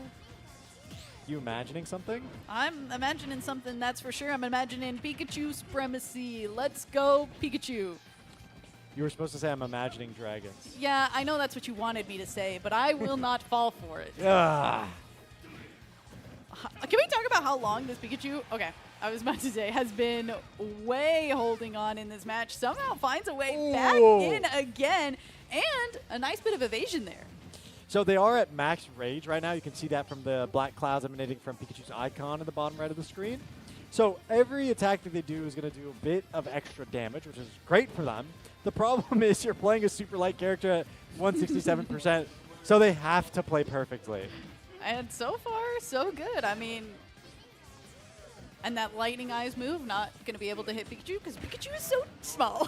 you imagining something? I'm imagining something, that's for sure. I'm imagining Pikachu supremacy. Let's go, Pikachu. You were supposed to say I'm imagining dragons. Yeah, I know that's what you wanted me to say, but I will not fall for it. Ah. Can we talk about how long this Pikachu, okay, I was about to say, has been way holding on in this match. Somehow finds a way back in again, and a nice bit of evasion there. So they are at max rage right now. You can see that from the black clouds emanating from Pikachu's icon in the bottom right of the screen. So every attack that they do is going to do a bit of extra damage, which is great for them. The problem is you're playing a super light character at 167%, so they have to play perfectly. And so far, so good. I mean, and that lightning eyes move, not going to be able to hit Pikachu because Pikachu is so small.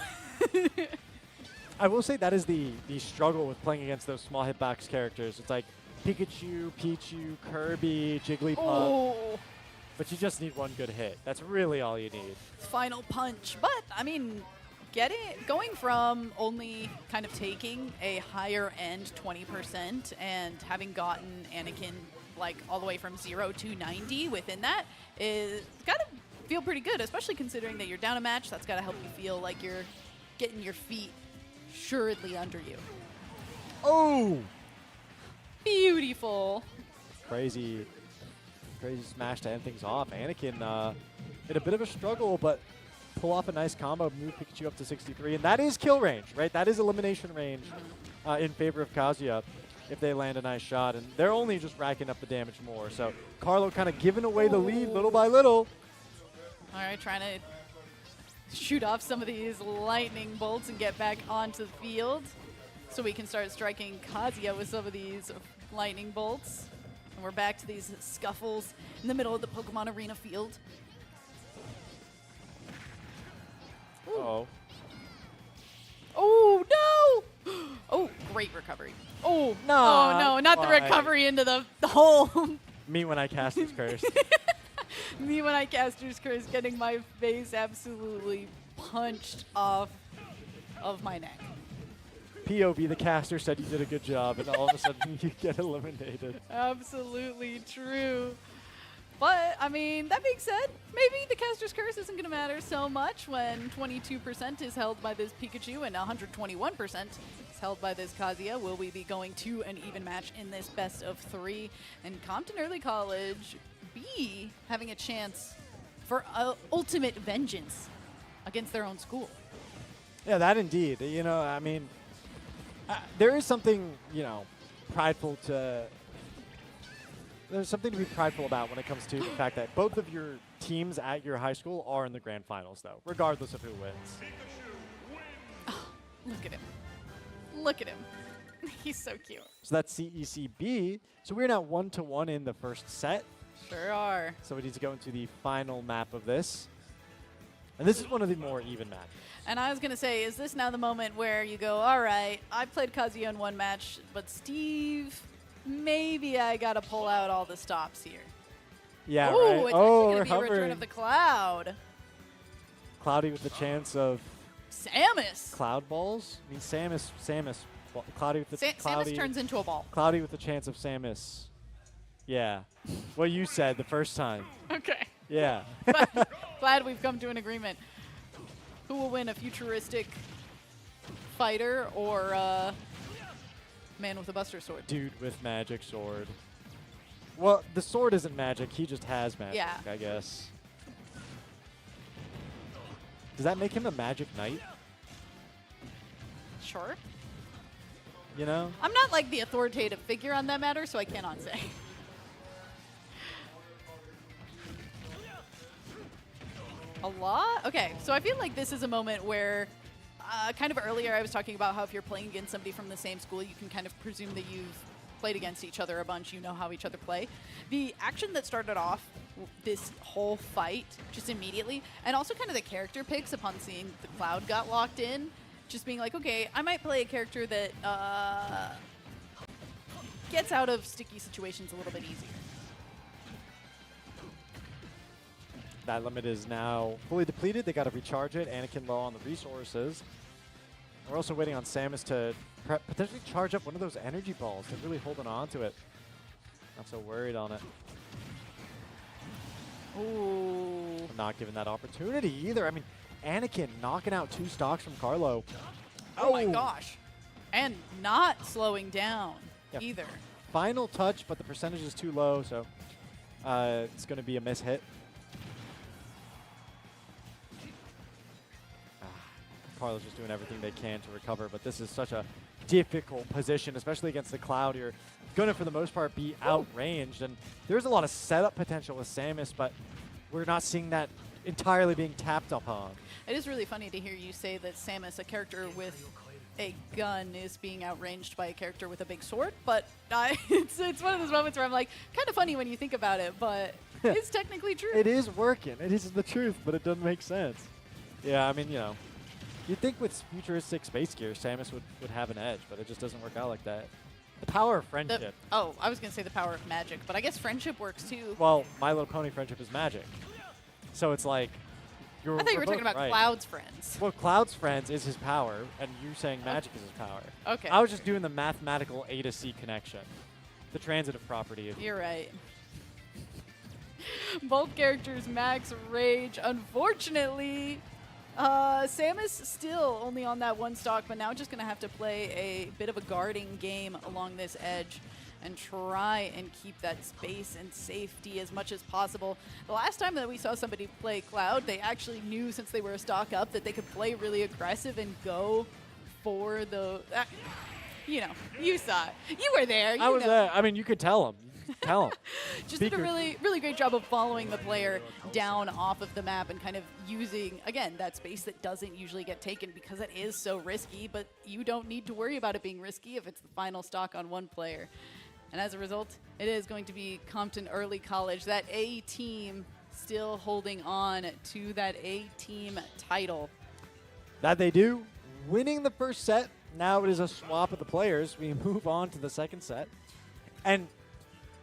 I will say that is the struggle with playing against those small hitbox characters. It's like Pikachu, Pichu, Kirby, Jigglypuff. Oh, But you just need one good hit. That's really all you need. final punch. But, I mean, going from only kind of taking a higher end 20% and having gotten Anakin like all the way from 0 to 90 within that is gotta feel pretty good, especially considering that you're down a match. That's gotta help you feel like you're getting your feet assuredly under you. Oh! Beautiful. Crazy smash to end things off. Anakin in a bit of a struggle, but pull off a nice combo, move Pikachu up to 63, and that is kill range, right? That is elimination range in favor of Kazuya if they land a nice shot, and they're only just racking up the damage more. So Carlo kind of giving away the lead little by little. All right, trying to shoot off some of these lightning bolts and get back onto the field so we can start striking Kazuya with some of these lightning bolts. And we're back to these scuffles in the middle of the Pokemon Arena field. Uh-oh. Oh, no! Oh, great recovery. Oh, Nah, oh no, not the why? recovery into the hole. Me when I cast this curse. Me when I caster's curse, getting my face absolutely punched off of my neck. POV, the caster said you did a good job, and all of a sudden you get eliminated. Absolutely true. But, I mean, that being said, maybe the caster's curse isn't going to matter so much when 22% is held by this Pikachu and 121% is held by this Kazuya. Will we be going to an even match in this best of 3? And Compton Early College B having a chance for ultimate vengeance against their own school. Yeah, that indeed. You know, I mean, there is something, you know, prideful to... There's something to be prideful about when it comes to the fact that both of your teams at your high school are in the grand finals, though, regardless of who wins. Oh, look at him. Look at him. He's so cute. So that's CECB. So we're now 1-1 in the first set. Sure are. So we need to go into the final map of this. And this is one of the more even matches. And I was going to say, is this now the moment where you go, all right, I played Kazuya in one match, but Steve, maybe I got to pull out all the stops here. Yeah, Ooh, right. it's Oh, actually we're going to be a return hovering. of the Cloud. Cloudy with the chance of Samus. cloud balls. I mean, Samus. Cloudy with the Samus turns into a ball. Cloudy with the chance of Samus. Yeah. What you said the first time. Okay. Yeah. Glad we've come to an agreement. Who will win, a futuristic fighter or man with a buster sword? Dude with magic sword. Well, the sword isn't magic. He just has magic, Yeah. I guess. Does that make him a magic knight? Sure. You know? I'm not like the authoritative figure on that matter, so I cannot say. A lot? Okay, so I feel like this is a moment where kind of earlier I was talking about how if you're playing against somebody from the same school, you can kind of presume that you've played against each other a bunch, you know how each other play. The action that started off this whole fight just immediately, and also kind of the character picks upon seeing the Cloud got locked in, just being like, okay, I might play a character that gets out of sticky situations a little bit easier. That limit is now fully depleted. They got to recharge it. Anakin low on the resources. We're also waiting on Samus to potentially charge up one of those energy balls. They're really holding on to it. Not so worried on it. Ooh. I'm not giving that opportunity either. I mean, Anakin knocking out 2 stocks from Carlo. Oh my gosh. And not slowing down Yep. either. Final touch, but the percentage is too low, so it's going to be a miss hit. Carlo's just doing everything they can to recover, but this is such a difficult position, especially against the Cloud. You're going to, for the most part, be outranged, and there's a lot of setup potential with Samus, but we're not seeing that entirely being tapped upon. It is really funny to hear you say that Samus, a character with a gun, is being outranged by a character with a big sword, but it's one of those moments where I'm like, kind of funny when you think about it, but it's technically true. It is working. It is the truth, but it doesn't make sense. Yeah, I mean, you know, you'd think with futuristic space gear, Samus would have an edge, but it just doesn't work out like that. The power of friendship. Oh, I was going to say the power of magic, but I guess friendship works too. Well, My Little Pony friendship is magic. So it's like, I thought you were talking about right. Cloud's friends. Well, Cloud's friends is his power, and you saying magic is his power. Okay. I was just doing the mathematical A to C connection. The transitive property. You're right. Both characters max rage. Unfortunately, Samus still only on that 1 stock, but now just going to have to play a bit of a guarding game along this edge and try and keep that space and safety as much as possible. The last time that we saw somebody play Cloud, they actually knew, since they were a stock up, that they could play really aggressive and go for the... you know, you saw it. You were there. I was there. I mean, you could tell him. Tell him. Just did a really, really great job of following the player down off of the map and kind of using, again, that space that doesn't usually get taken because it is so risky, but you don't need to worry about it being risky if it's the final stock on one player. And as a result, it is going to be Compton Early College, that A team still holding on to that A team title. That they do. Winning the first set. Now it is a swap of the players. We move on to the second set. And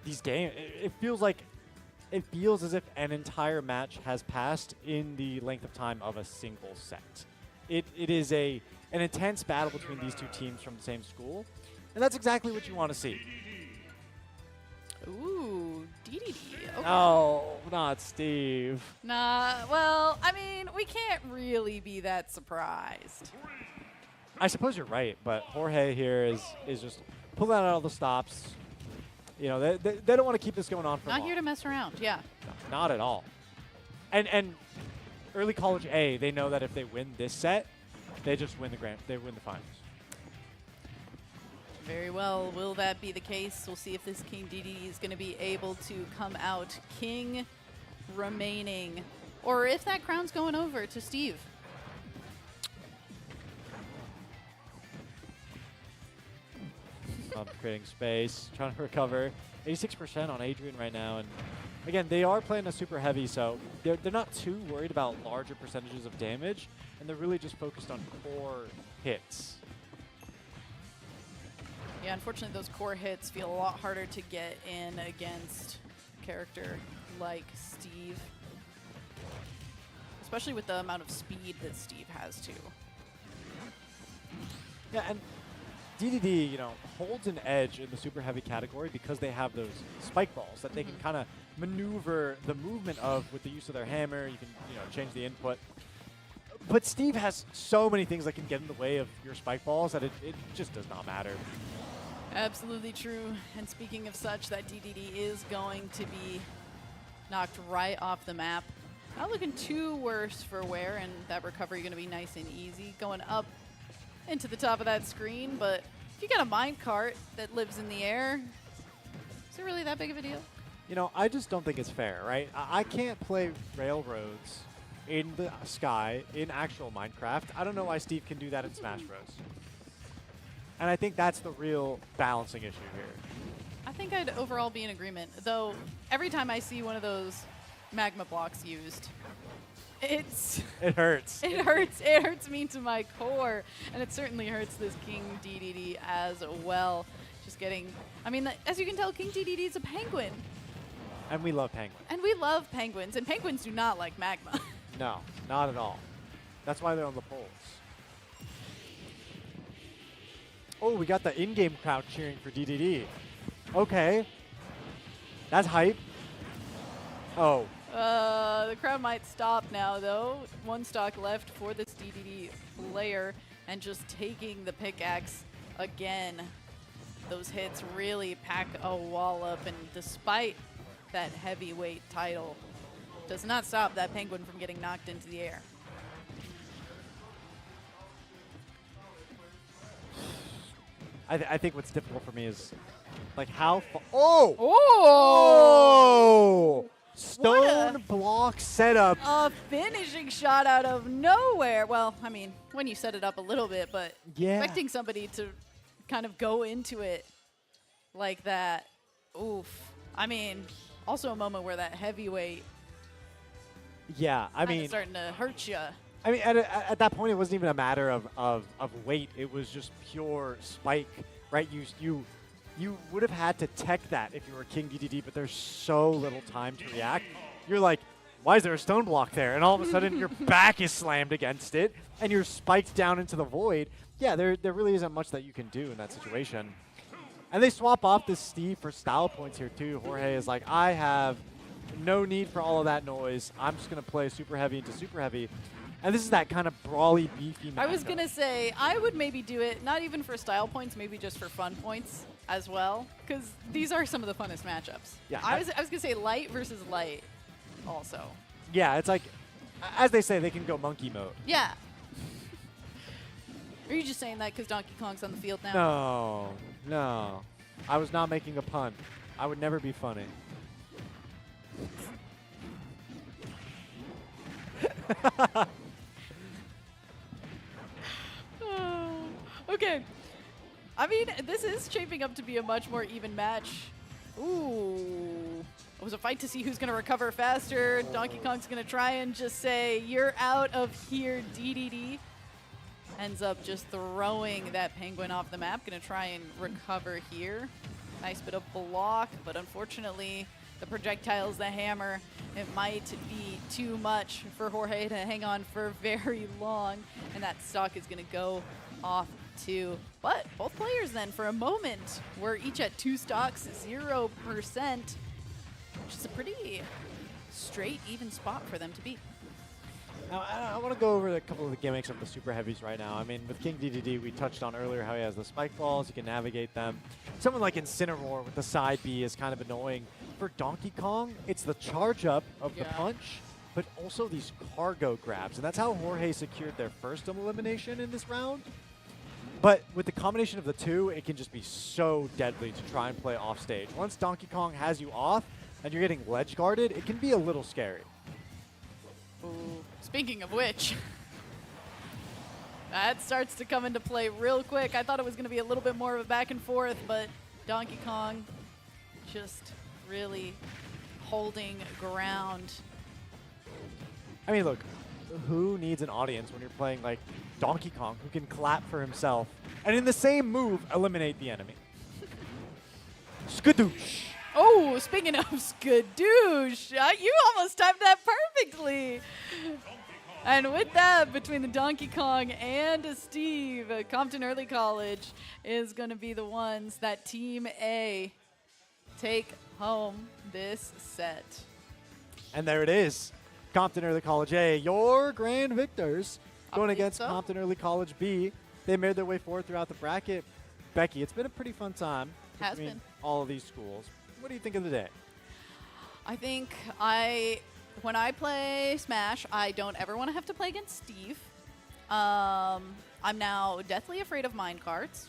these games, it feels as if an entire match has passed in the length of time of a single set. It is an intense battle between these two teams from the same school, and that's exactly what you want to see. Ooh, DDD. Okay. Oh, not Steve. Nah, well, I mean, we can't really be that surprised. I suppose you're right, but Jorge here is just pulling out all the stops. You know, they don't want to keep this going on for long. Not here to mess around, yeah. No, not at all. And early college A, they know that if they win this set, they just win they win the finals. Very well. Will that be the case? We'll see if this King DDD is going to be able to come out king remaining, or if that crown's going over to Steve. Creating space, trying to recover. 86% on Adrian right now, and again, they are playing a super heavy, so they're not too worried about larger percentages of damage, and they're really just focused on core hits. Yeah, unfortunately, those core hits feel a lot harder to get in against a character like Steve, especially with the amount of speed that Steve has too. Yeah, and DDD, you know, holds an edge in the super heavy category because they have those spike balls that they can kind of maneuver the movement of with the use of their hammer. You can, you know, change the input. But Steve has so many things that can get in the way of your spike balls that it just does not matter. Absolutely true. And speaking of such, that DDD is going to be knocked right off the map. Not looking too worse for Ware, and that recovery going to be nice and easy. Going up into the top of that screen, but if you got a minecart that lives in the air, is it really that big of a deal? You know, I just don't think it's fair, right? I can't play railroads in the sky in actual Minecraft. I don't know why Steve can do that in Smash Bros. And I think that's the real balancing issue here. I think I'd overall be in agreement, though every time I see one of those magma blocks used, It hurts. It hurts me to my core, and it certainly hurts this King DDD as well. Just getting, I mean, as you can tell, King DDD is a penguin, And we love penguins. and we love penguins, and penguins do not like magma. No, not at all. That's why they're on the poles. Oh, we got the in-game crowd cheering for DDD. Okay. That's hype. Oh. The crowd might stop now, though. One stock left for this DDD player, and just taking the pickaxe again. Those hits really pack a wall up, and despite that heavyweight title, does not stop that penguin from getting knocked into the air. I think what's difficult for me is, like, how Oh! Oh! Oh! Stone block setup. A finishing shot out of nowhere. Well, I mean, when you set it up a little bit, but Yeah. expecting somebody to kind of go into it like that, oof. I mean, also a moment where that heavyweight Yeah, I kind mean, of starting to hurt you. I mean, at that point, it wasn't even a matter of weight. It was just pure spike, right? You would have had to tech that if you were King DDD, but there's so little time to react. You're like, why is there a stone block there? And all of a sudden, your back is slammed against it, and you're spiked down into the void. Yeah, there really isn't much that you can do in that situation. And they swap off this Steve for style points here, too. Jorge is like, I have no need for all of that noise. I'm just going to play super heavy into super heavy. And this is that kind of brawly, beefy matchup. I was going to say, I would maybe do it, not even for style points, maybe just for fun points as well, because these are some of the funnest matchups. Yeah, I was going to say light versus light also. Yeah, it's like, as they say, they can go monkey mode. Yeah. Are you just saying that because Donkey Kong's on the field now? No. I was not making a pun. I would never be funny. Okay. I mean, this is shaping up to be a much more even match. Ooh. It was a fight to see who's going to recover faster. Donkey Kong's going to try and just say, you're out of here, DDD. Ends up just throwing that penguin off the map. Going to try and recover here. Nice bit of block, but unfortunately, the projectiles, the hammer, it might be too much for Jorge to hang on for very long. And that stock is going to go off too. But both players then, for a moment, were each at 2 stocks, 0%, which is a pretty straight, even spot for them to be. Now, I want to go over a couple of the gimmicks of the super heavies right now. I mean, with King DDD, we touched on earlier how he has the spike balls. You can navigate them. Someone like Incineroar with the side B is kind of annoying. For Donkey Kong, it's the charge up of the punch, but also these cargo grabs. And that's how Jorge secured their first elimination in this round. But with the combination of the two, it can just be so deadly to try and play off stage. Once Donkey Kong has you off and you're getting ledge guarded, it can be a little scary. Ooh. Speaking of which, that starts to come into play real quick. I thought it was going to be a little bit more of a back and forth, but Donkey Kong just really holding ground. I mean, look, who needs an audience when you're playing like Donkey Kong, who can clap for himself and in the same move eliminate the enemy? Skadoosh. Oh, speaking of skadoosh, you almost timed that perfectly. And with that, between the Donkey Kong and Steve, Compton Early College is going to be the ones that Team A take home this set. And there it is. Compton Early College A, your grand victors, I going believe against so. Compton Early College B. They made their way forward throughout the bracket. Becky, it's been a pretty fun time Has between been. all of these schools. What do you think of the day? I think when I play Smash, I don't ever want to have to play against Steve. I'm now deathly afraid of minecarts,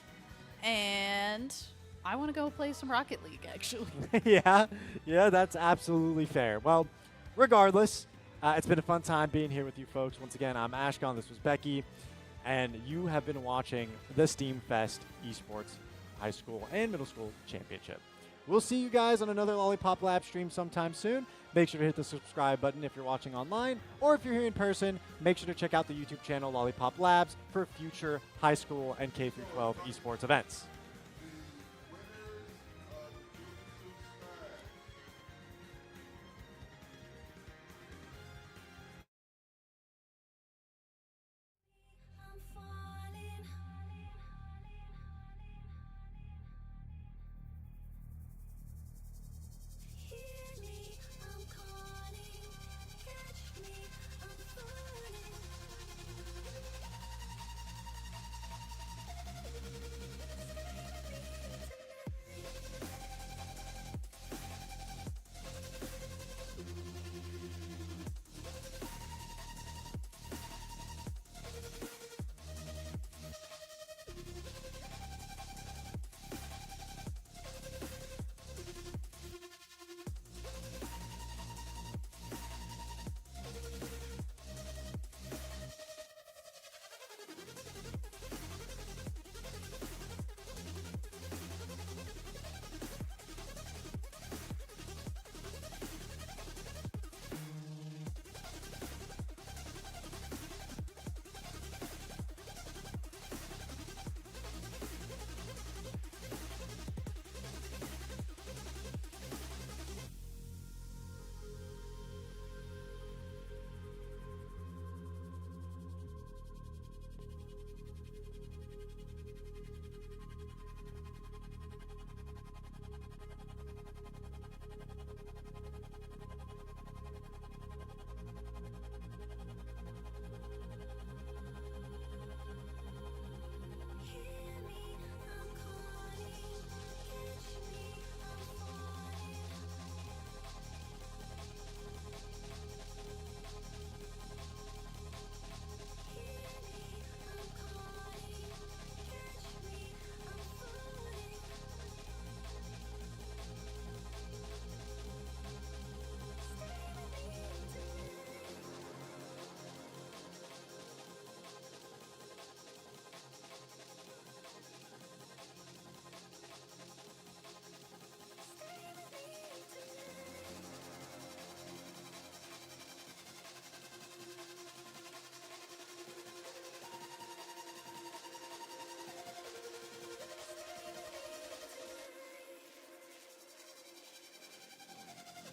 and I want to go play some Rocket League, actually. yeah, that's absolutely fair. Well, regardless, it's been a fun time being here with you folks. Once again, I'm Ashcon. This was Becky, and you have been watching the Steam Fest Esports High School and Middle School Championship. We'll see you guys on another Lollipop Lab stream sometime soon. Make sure to hit the subscribe button if you're watching online, or if you're here in person, make sure to check out the YouTube channel Lollipop Labs for future high school and K-12 esports events.